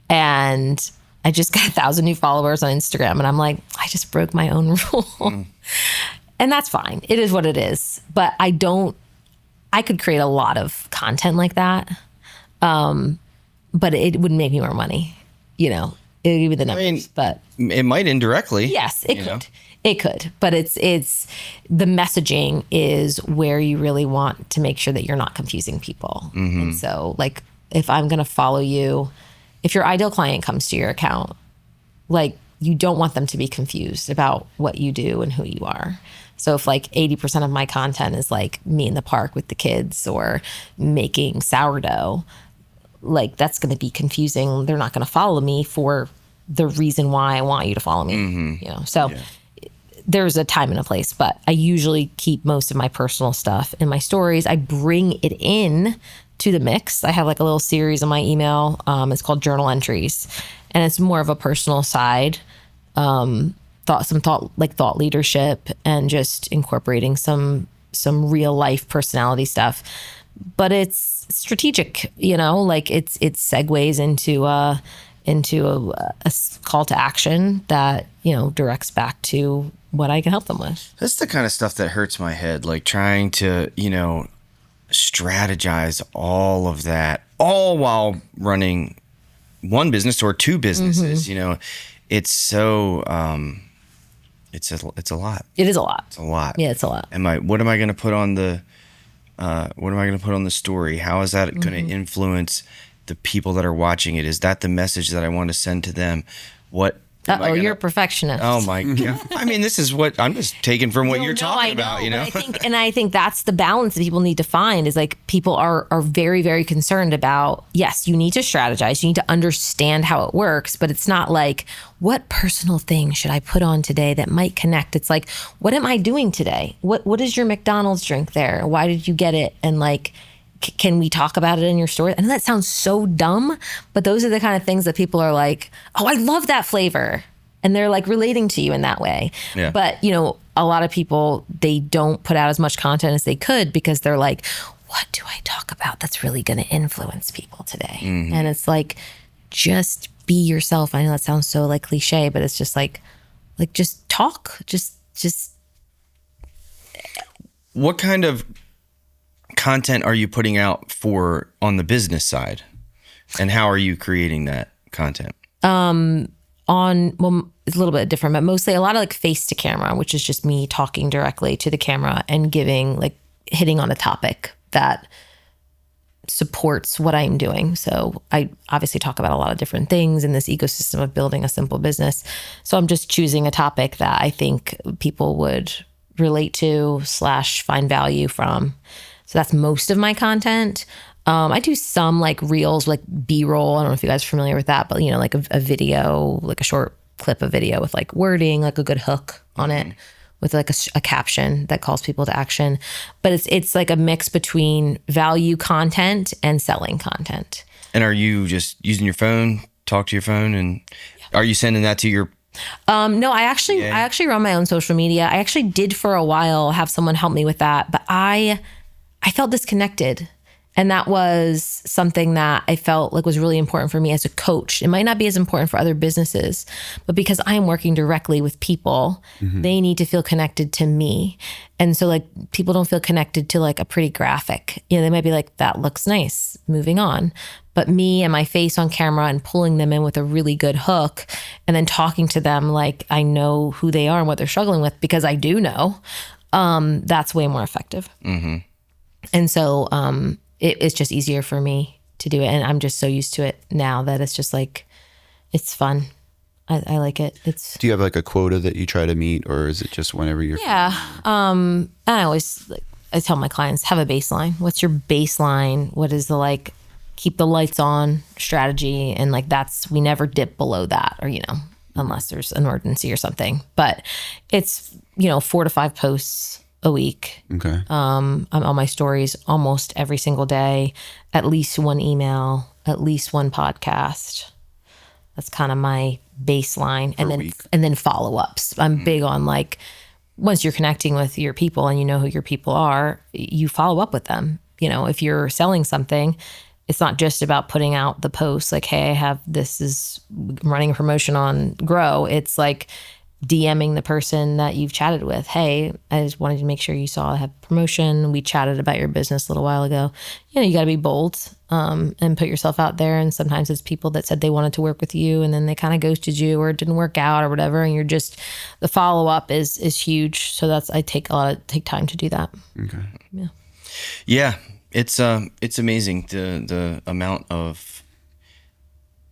B: And I just got 1,000 new followers on Instagram, and I'm like, I just broke my own rule. And that's fine. It is what it is. But I could create a lot of content like that. But it wouldn't make me more money, It would give me the numbers, but
C: it might indirectly.
B: yes, it could. It could, but it's the messaging is where you really want to make sure that you're not confusing people. Mm-hmm. And so like, if I'm going to follow you, if your ideal client comes to your account, like you don't want them to be confused about what you do and who you are. So if like 80% of my content is like me in the park with the kids or making sourdough, like that's going to be confusing. They're not going to follow me for the reason why I want you to follow me. Mm-hmm. So there's a time and a place, but I usually keep most of my personal stuff in my stories. I bring it in to the mix. I have like a little series on my email. It's called Journal Entries, and it's more of a personal side, thought leadership, and just incorporating some real life personality stuff. But it's strategic, like it segues into a call to action that directs back to what I can help them with.
C: That's the kind of stuff that hurts my head, like trying to strategize all of that, all while running one business or two businesses.
B: Mm-hmm.
C: It's so it's a lot.
B: It is a lot.
C: It's a lot.
B: Yeah, it's a lot.
C: What am I going to put on the story? How is that going to influence the people that are watching it? Is that the message that I want to send to them? What
B: Uh-oh, you're a perfectionist.
C: Oh my God. I mean, this is what I'm just taking from what you're talking about, you know?
B: I think that's the balance that people need to find is like people are very, very concerned about, yes, you need to strategize. You need to understand how it works, but it's not like, what personal thing should I put on today that might connect? It's like, what am I doing today? What is your McDonald's drink there? Why did you get it? And like, can we talk about it in your story? I know that sounds so dumb, but those are the kind of things that people are like, oh, I love that flavor. And they're like relating to you in that way. Yeah. But, you know, a lot of people, they don't put out as much content as they could because they're like, what do I talk about that's really going to influence people today? Mm-hmm. And it's like, just be yourself. I know that sounds so like cliche, but it's just like just talk, just.
C: What kind of content are you putting out on the business side, and how are you creating that content?
B: It's a little bit different, but mostly a lot of like face to camera, which is just me talking directly to the camera and hitting on a topic that supports what I'm doing. So I obviously talk about a lot of different things in this ecosystem of building a simple business. So I'm just choosing a topic that I think people would relate to / find value from. So that's most of my content. I do some like reels, like B-roll. I don't know if you guys are familiar with that, but you know, like a video, like a short clip of video with like wording, like a good hook on it with like a caption that calls people to action. But it's like a mix between value content and selling content.
C: And are you just using your phone, talk to your phone, and are you sending that to your...
B: No, I actually run my own social media. I actually did for a while have someone help me with that, but I felt disconnected. And that was something that I felt like was really important for me as a coach. It might not be as important for other businesses, but because I am working directly with people, they need to feel connected to me. And so like people don't feel connected to like a pretty graphic. You know, they might be like, that looks nice, moving on. But me and my face on camera and pulling them in with a really good hook and then talking to them like I know who they are and what they're struggling with, because I do know, that's way more effective. Mm-hmm. And so, it's just easier for me to do it. And I'm just so used to it now that it's just like, it's fun. I like it.
A: Do you have like a quota that you try to meet, or is it just whenever you're...
B: Yeah. I always, I tell my clients, have a baseline. What's your baseline? What is the like, keep the lights on strategy? And like, we never dip below that, or, you know, unless there's an emergency or something, but it's, 4 to 5 posts a week.
A: Okay.
B: I'm on my stories almost every single day, at least one email, at least one podcast. That's kind of my baseline. And then follow-ups. I'm big on like, once you're connecting with your people and you know who your people are, you follow up with them. You know, if you're selling something, it's not just about putting out the post like, hey, I'm running a promotion on Grow. It's like DMing the person that you've chatted with. Hey, I just wanted to make sure you saw I have promotion. We chatted about your business a little while ago. You got to be bold and put yourself out there. And sometimes it's people that said they wanted to work with you and then they kind of ghosted you or it didn't work out or whatever. And the follow up is huge. So I take time to do that.
A: Okay.
B: Yeah.
C: Yeah. It's amazing the amount of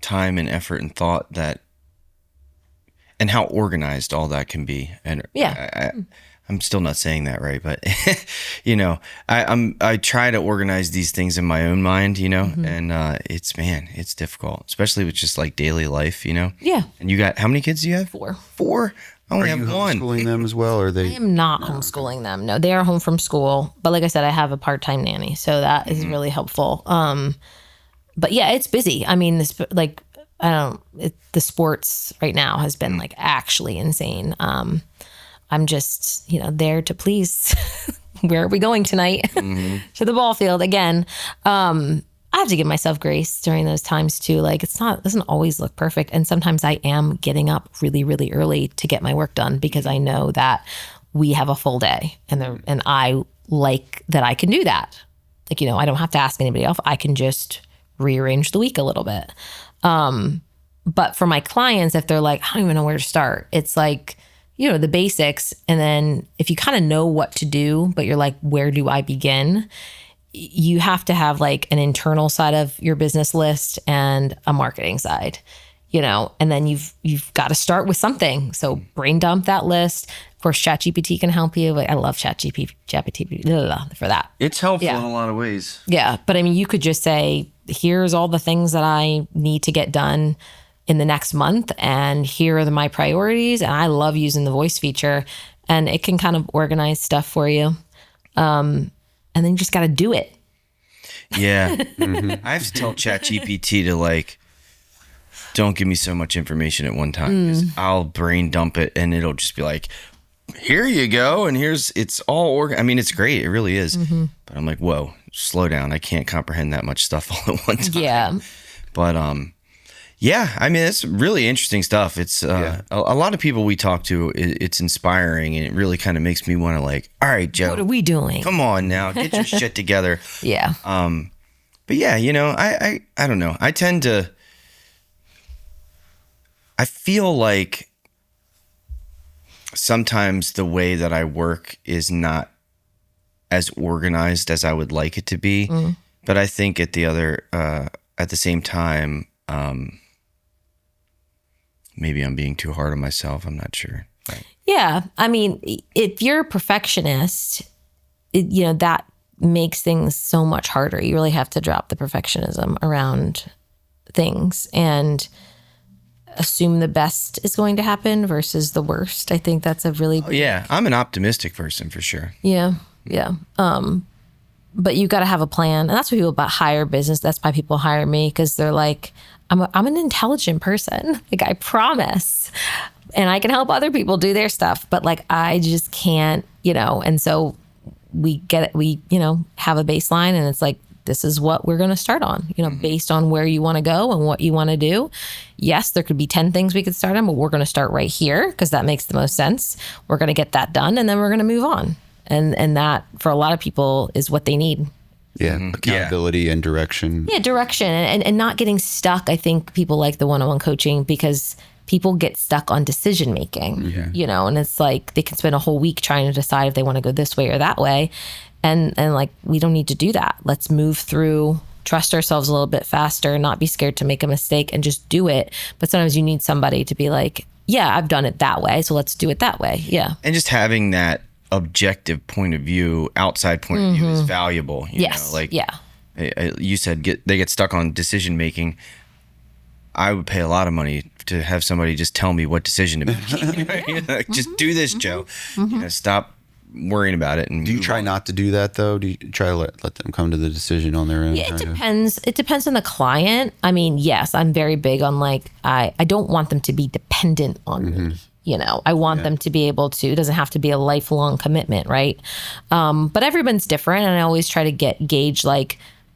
C: time and effort and thought and how organized all that can be. And
B: yeah,
C: I'm still not saying that right, but I try to organize these things in my own mind, and it's difficult, especially with just like daily life,
B: Yeah.
C: And you got, how many kids do you have?
B: 4.
C: 4? I only have one.
A: Are you homeschooling them as well? Or
B: I am not homeschooling them. No, they are home from school. But like I said, I have a part-time nanny, so that is really helpful. But yeah, it's busy. I mean, the sports right now has been like actually insane. I'm just, there to please. Where are we going tonight? To the ball field again. I have to give myself grace during those times too. Like it doesn't always look perfect. And sometimes I am getting up really, really early to get my work done because I know that we have a full day and I like that I can do that. Like, I don't have to ask anybody else. I can just rearrange the week a little bit. But for my clients, if they're like, I don't even know where to start, it's like, the basics. And then if you kind of know what to do, but you're like, where do I begin? You have to have like an internal side of your business list and a marketing side. and then you've got to start with something. So brain dump that list. Of course, ChatGPT can help you. I love ChatGPT for that.
C: It's helpful in a lot of ways.
B: Yeah. But I mean, you could just say, here's all the things that I need to get done in the next month. And here are my priorities. And I love using the voice feature, and it can kind of organize stuff for you. And then you just got to do it.
C: Yeah. I have to tell ChatGPT to don't give me so much information at one time. 'Cause I'll brain dump it and it'll just be like, here you go. And it's all I mean, it's great. It really is. But I'm like, whoa, slow down. I can't comprehend that much stuff all at one time.
B: Yeah.
C: But, yeah, I mean, it's really interesting stuff. It's a lot of people we talk to, it's inspiring, and it really kind of makes me want to all right, Joe.
B: What are we doing?
C: Come on now, get your shit together.
B: Yeah.
C: But yeah, I don't know. I feel like sometimes the way that I work is not as organized as I would like it to be. But I think at the same time, maybe I'm being too hard on myself. I'm not sure.
B: Yeah. I mean, if you're a perfectionist, that makes things so much harder. You really have to drop the perfectionism around things and assume the best is going to happen versus the worst. I think that's a really
C: yeah. I'm an optimistic person for sure.
B: Yeah. But you got to have a plan, and that's what people about hire business. That's why people hire me, because they're like, I'm an intelligent person. I promise, and I can help other people do their stuff. But I just can't, And so we have a baseline, and it's this is what we're going to start on, based on where you want to go and what you want to do. Yes, there could be 10 things we could start on, but we're going to start right here because that makes the most sense. We're going to get that done, and then we're going to move on. And that, for a lot of people, is what they need.
A: Yeah, accountability and direction.
B: Yeah, direction and not getting stuck. I think people like the one-on-one coaching because people get stuck on decision making, and it's they can spend a whole week trying to decide if they want to go this way or that way. And we don't need to do that. Let's move through, trust ourselves a little bit faster, not be scared to make a mistake, and just do it. But sometimes you need somebody to be like, yeah, I've done it that way, so let's do it that way. Yeah.
C: And just having that objective point of view, outside point of view is valuable. You know, you said they get stuck on decision making. I would pay a lot of money to have somebody just tell me what decision to make. Just do this, Joe. Stop worrying about it. And
A: do you try not to do that though? Do you try to let them come to the decision on their own?
B: Yeah, it depends. It depends on the client. I mean, yes, I'm very big on I don't want them to be dependent on me. I want them to be able to, it doesn't have to be a lifelong commitment, right? But everyone's different. And I always try to gauge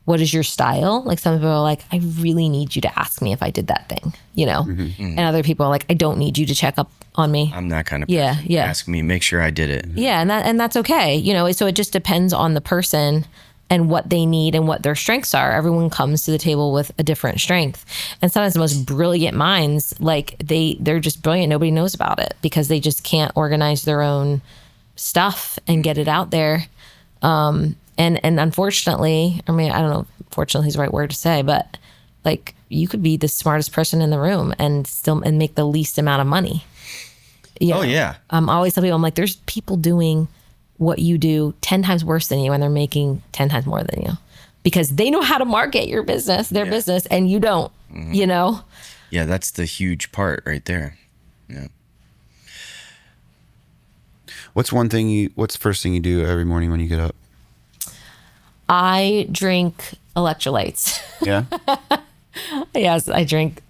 B: what is your style? Some people are I really need you to ask me if I did that thing, And other people are I don't need you to check up on me.
C: I'm that kind of person. Yeah. Ask me, make sure I did it.
B: Yeah. And that's okay. So it just depends on the person and what they need and what their strengths are. Everyone comes to the table with a different strength. And sometimes the most brilliant minds, they're just brilliant. Nobody knows about it because they just can't organize their own stuff and get it out there. And unfortunately, I mean, I don't know, fortunately is the right word to say, but you could be the smartest person in the room and make the least amount of money.
C: Oh yeah.
B: I always tell people, there's people doing what you do 10 times worse than you, and they're making 10 times more than you because they know how to market your business, their business, and you don't,
C: Yeah, that's the huge part right there. Yeah.
A: What's the first thing you do every morning when you get up?
B: I drink electrolytes.
A: Yeah.
B: Yes, I drink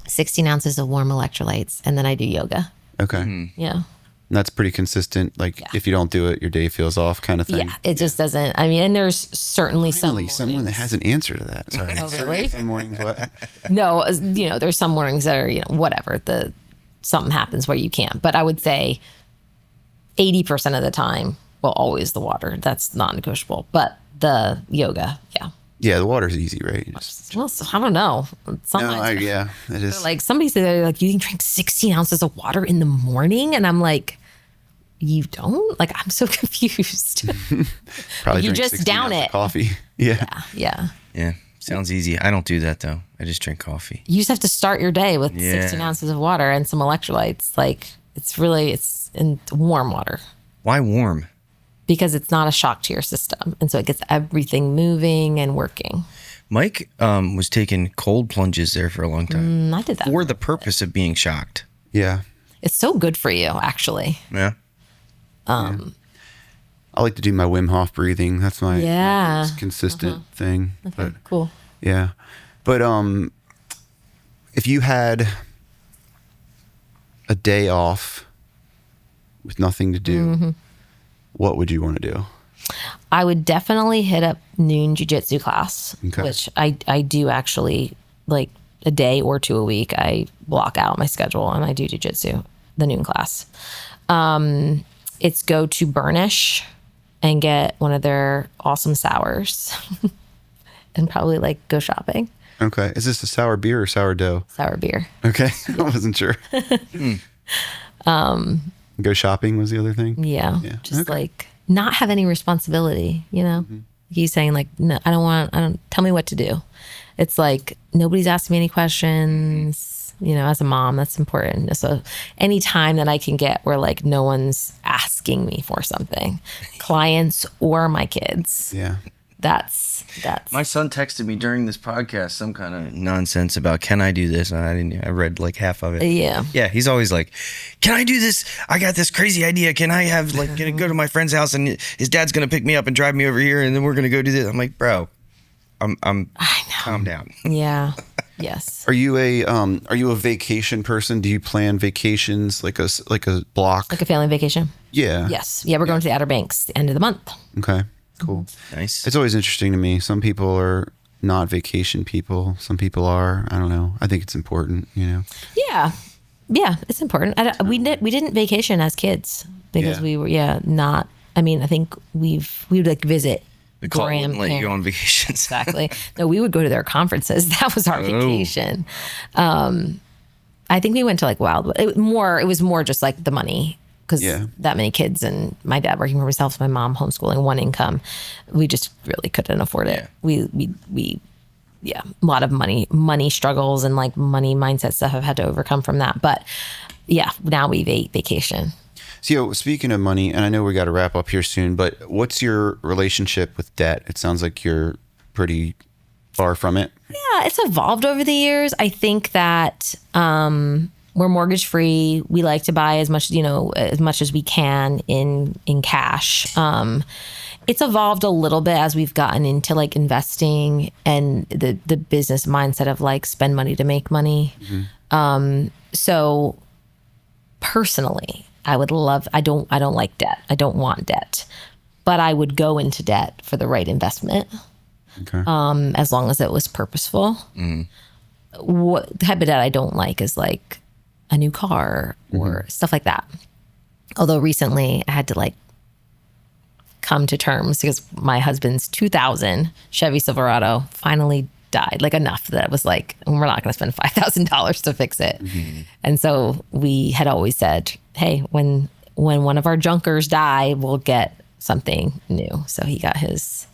B: 16 ounces of warm electrolytes, and then I do yoga.
A: Okay.
B: Yeah.
A: And that's pretty consistent. If you don't do it, your day feels off, kind of thing.
B: Yeah, it just doesn't. I mean, and there's certainly
A: someone that has an answer to that. Sorry.
B: Oh, really?
A: Some mornings, what?
B: No, there's some mornings that are, whatever. Something happens where you can't. But I would say 80% of the time, well, always the water. That's non-negotiable. But the yoga, yeah.
A: Yeah, the water's easy, right?
B: Well, I don't know.
A: Sometimes, it is.
B: Somebody said, you can drink 16 ounces of water in the morning, and I'm like, you don't? I'm so confused.
A: Probably
B: you
A: drink
B: just down it.
A: coffee. Yeah.
B: Yeah.
C: Yeah. Sounds easy. I don't do that though. I just drink coffee.
B: You just have to start your day with
C: Yeah.
B: 16 ounces of water and some electrolytes. Like it's in warm water
C: Why warm?
B: because it's not a shock to your system. And so it gets everything moving and working.
C: Mike was taking cold plunges there for a long time
B: I did that.
C: for the purpose of being shocked.
A: Yeah.
B: It's so good for you, actually.
C: Yeah.
A: I like to do my Wim Hof breathing. That's my
B: Yeah.
A: consistent thing. But
B: Cool.
A: yeah. But if you had a day off with nothing to do, what would you want to do?
B: I would definitely hit up noon jiu-jitsu class,
A: Okay.
B: which I do actually, like a day or two a week. I block out my schedule and I do jiu-jitsu, the noon class. It's go to Burnish and get one of their awesome sours and probably like go shopping.
A: Okay. Is this a sour beer or sourdough?
B: Sour beer.
A: Okay. I wasn't sure. Go shopping was the other thing?
B: Yeah.
A: Yeah.
B: Just
A: Okay.
B: like not have any responsibility, you know? He's saying like, no, I don't tell me what to do. It's like, nobody's asking me any questions, you know, as a mom, that's important. So any time that I can get where like no one's asking me for something, clients or my kids,
A: Yeah.
B: that's
C: My son texted me during this podcast some kind of nonsense about can I do this? And I read like half of it.
B: yeah.
C: Yeah, he's always like, "Can I do this? I got this crazy idea. Can I have like gonna go to my friend's house and his dad's gonna pick me up and drive me over here and then we're gonna go do this?" I'm like, "Bro, I know. Calm down."
B: Yeah. Yes.
A: Are you a vacation person? Do you plan vacations like a block?
B: Like a family vacation.
A: Yeah.
B: Yes. Yeah. We're going to the Outer Banks the end of the month.
A: Okay. Cool.
C: Nice.
A: It's always interesting to me. Some people are not vacation people. Some people are. I don't know. I think it's important, you know.
B: Yeah. Yeah. It's important. We didn't vacation as kids because
A: Yeah.
B: we were, not, I mean, I think we would like visit
C: The call wouldn't let you
B: grandparents.
C: go on vacations.
B: Exactly. No, we would go to their conferences. That was our vacation. I think we went to like Wild. It was more just like the money because
A: Yeah.
B: that many kids and my dad working for himself, my mom homeschooling, one income. We just really couldn't afford it.
C: Yeah.
B: We a lot of money struggles and like money mindset stuff I've had to overcome from that. But yeah, now we vacation.
A: So, speaking of money, and I know we got to wrap up here soon, but what's your relationship with debt? It sounds like you're pretty far from it.
B: Yeah, it's evolved over the years. I think that we're mortgage free. We like to buy as much as we can in cash. It's evolved a little bit as we've gotten into like investing and the business mindset of like spend money to make money. So personally, I don't like debt. I don't want debt, but I would go into debt for the right investment.
A: Okay.
B: As long as it was purposeful. What type of debt I don't like is like a new car or stuff like that. Although recently I had to like come to terms because my husband's 2000 Chevy Silverado finally died, like enough that it was like, we're not going to spend $5,000 to fix it. And so we had always said, hey, when one of our junkers die, we'll get something new. So he got his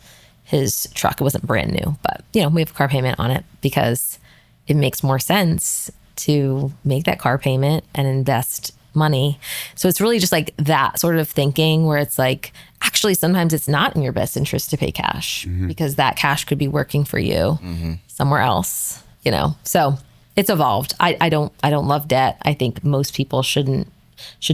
B: truck. It wasn't brand new, but we have a car payment on it because it makes more sense to make that car payment and invest money. So it's really just like that sort of thinking where it's like, actually, sometimes it's not in your best interest to pay cash because that cash could be working for you somewhere else, So it's evolved. I don't love debt. I think most people should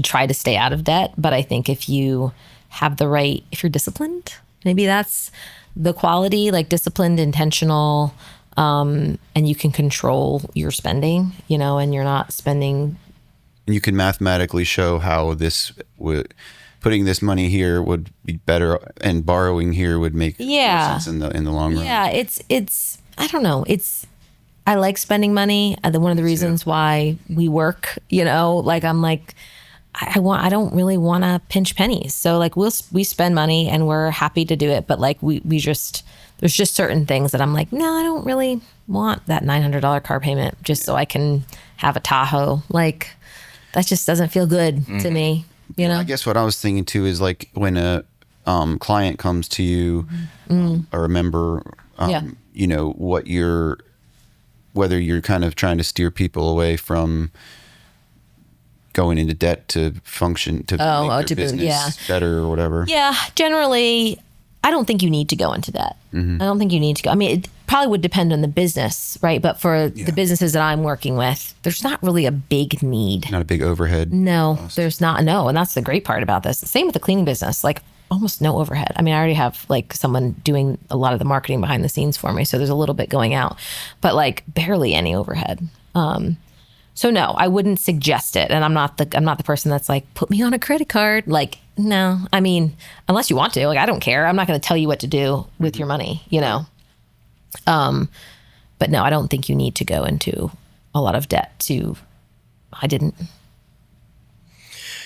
B: try to stay out of debt. But I think if you have if you're disciplined, maybe that's the quality, like disciplined, intentional, and you can control your spending, and you're not spending.
A: You can mathematically show how putting this money here would be better, and borrowing here would make more sense in the long run.
B: Yeah, it's I don't know. I like spending money. One of the reasons why we work, like I'm like I don't really want to pinch pennies. So like we spend money and we're happy to do it, but like there's just certain things that I'm like, no, I don't really want that $900 car payment just so I can have a Tahoe. Like that just doesn't feel good to me,
A: I guess what I was thinking too is like when a client comes to you or a member, you know, whether you're kind of trying to steer people away from going into debt to function, to make their business better or whatever.
B: Yeah, generally, I don't think you need to go into debt. I don't think you need to go. I mean, it probably would depend on the business, right? But for the businesses that I'm working with, there's not really a big need.
A: Not a big overhead.
B: No, there's not. No, and that's the great part about this. Same with the cleaning business, like almost no overhead. I mean, I already have like someone doing a lot of the marketing behind the scenes for me, so there's a little bit going out, but like barely any overhead. So no, I wouldn't suggest it. And I'm not the person that's like, put me on a credit card. Like, no, I mean, unless you want to, like, I don't care. I'm not going to tell you what to do with your money, you know? But no, I don't think you need to go into a lot of debt I didn't.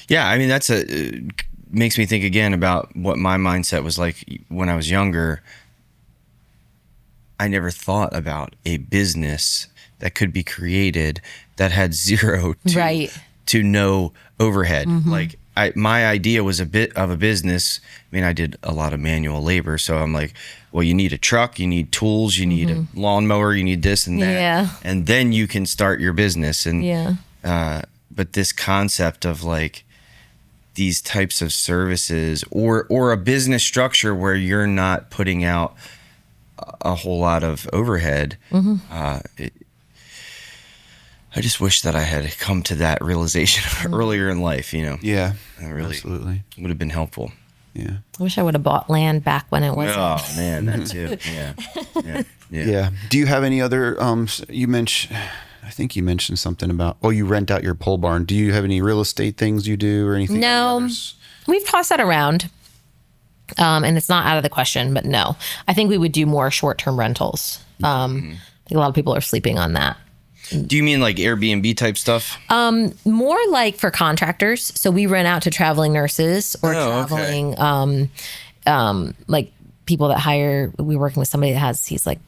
C: Yeah. I mean, makes me think again about what my mindset was like when I was younger. I never thought about a business that could be created that had zero to no overhead. Like my idea was a bit of a business. I mean, I did a lot of manual labor. So I'm like, well, you need a truck, you need tools, you need a lawnmower, you need this and that.
B: Yeah.
C: And then you can start your business. And, but this concept of like these types of services or a business structure where you're not putting out a whole lot of overhead, I just wish that I had come to that realization earlier in life, you know?
A: Yeah,
C: really
A: absolutely.
C: Would have been helpful.
A: Yeah.
B: I wish I would have bought land back when it wasn't.
C: Oh, man, that too. Yeah.
A: Do you have any other, I think you mentioned something about, you rent out your pole barn. Do you have any real estate things you do or anything?
B: No, we've tossed that around. And it's not out of the question, but no, I think we would do more short-term rentals. I think a lot of people are sleeping on that.
C: Do you mean like Airbnb type stuff?
B: More like for contractors. So we rent out to traveling nurses or traveling, like people that hire. We're working with somebody he's like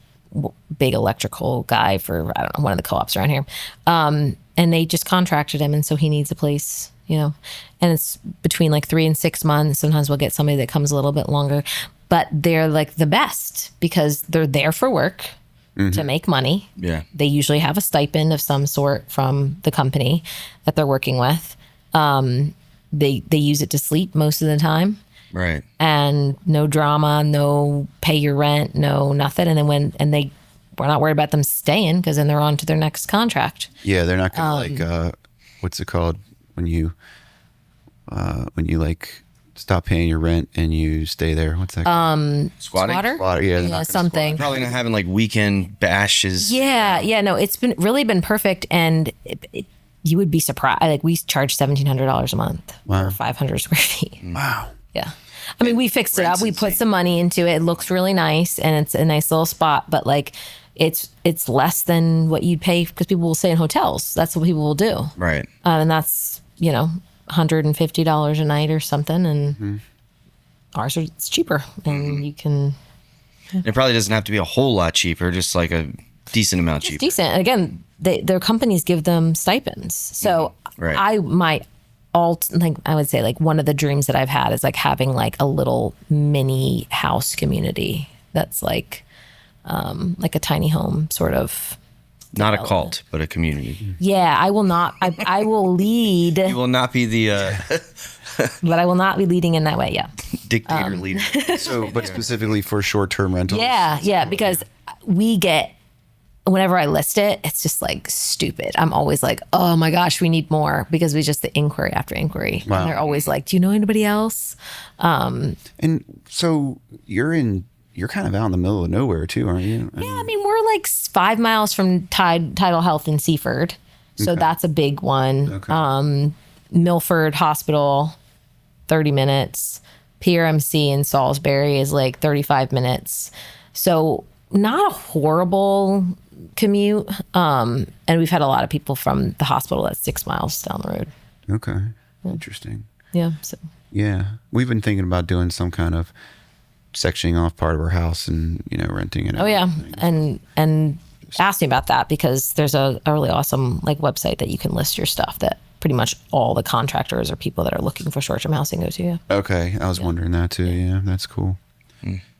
B: big electrical guy for, I don't know, one of the co-ops around here. And they just contracted him. And so he needs a place, you know, and it's between like 3 and 6 months. Sometimes we'll get somebody that comes a little bit longer, but they're like the best because they're there for work. To make money. Yeah. They usually have a stipend of some sort from the company that they're working with. They use it to sleep most of the time.
C: Right.
B: And no drama, no pay your rent, no nothing. And then we're not worried about them staying because then they're on to their next contract.
A: Yeah, they're not gonna what's it called when you like stop paying your rent and you stay there. What's that called?
C: Squatting?
A: Squatter, yeah,
B: something.
C: Probably not having like weekend bashes.
B: Yeah, no, it's been perfect, and you would be surprised. Like we charge $1,700 a month for 500 square feet.
A: Wow.
B: Yeah, I mean we fixed it up. We put some money into it. It looks really nice, and it's a nice little spot. But like, it's less than what you'd pay because people will stay in hotels. That's what people will do.
C: Right.
B: And that's $150 a night or something, and ours it's cheaper, and you can.
C: It probably doesn't have to be a whole lot cheaper, just like a decent amount cheaper.
B: Decent. Again, their companies give them stipends, so I would say like one of the dreams that I've had is like having like a little mini house community that's like a tiny home sort of.
C: Not a cult, but a community.
B: Yeah, I will not. I will lead.
C: You will not be the.
B: But I will not be leading in that way. Yeah.
C: Dictator leader.
A: But specifically for short-term rentals.
B: Yeah, because we get. Whenever I list it, it's just like stupid. I'm always like, oh my gosh, we need more because we just the inquiry after inquiry. Wow. And they're always like, do you know anybody else?
A: And so you're kind of out in the middle of nowhere too, aren't you?
B: Yeah, I mean, we're like 5 miles from Tidal Health in Seaford. So that's a big one. Okay. Milford Hospital, 30 minutes. PRMC in Salisbury is like 35 minutes. So not a horrible commute. And we've had a lot of people from the hospital that's 6 miles down the road.
A: Okay. Interesting.
B: Yeah. So.
A: Yeah. We've been thinking about doing some kind of sectioning off part of our house and renting it out.
B: Oh yeah, and ask me about that because there's a really awesome like website that you can list your stuff that pretty much all the contractors or people that are looking for short-term housing go to. Yeah.
A: Okay, I was wondering that too. Yeah, that's cool.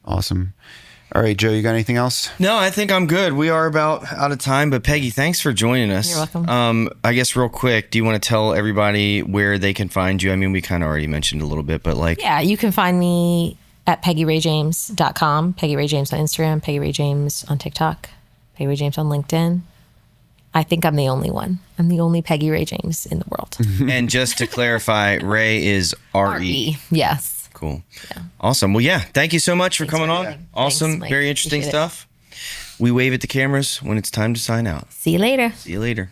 A: Awesome. All right, Joe, you got anything else?
C: No, I think I'm good. We are about out of time, but Peggy, thanks for joining us.
B: You're welcome.
C: I guess real quick, do you want to tell everybody where they can find you? I mean, we kind of already mentioned a little bit, but like...
B: Yeah, you can find me at PeggyReJames.com, Peggy Re James on Instagram, Peggy Re James on TikTok, Peggy Re James on LinkedIn. I think I'm the only one. I'm the only Peggy Re James in the world.
C: And just to clarify, Ray is R-E.
B: Yes.
C: Cool. Yeah. Awesome. Well, yeah. Thank you so much for coming on.
B: Having.
C: Awesome.
B: Thanks, Mike.
C: Very interesting
B: Appreciate it.
C: stuff. We wave at the cameras when it's time to sign out.
B: See you later.
C: See you later.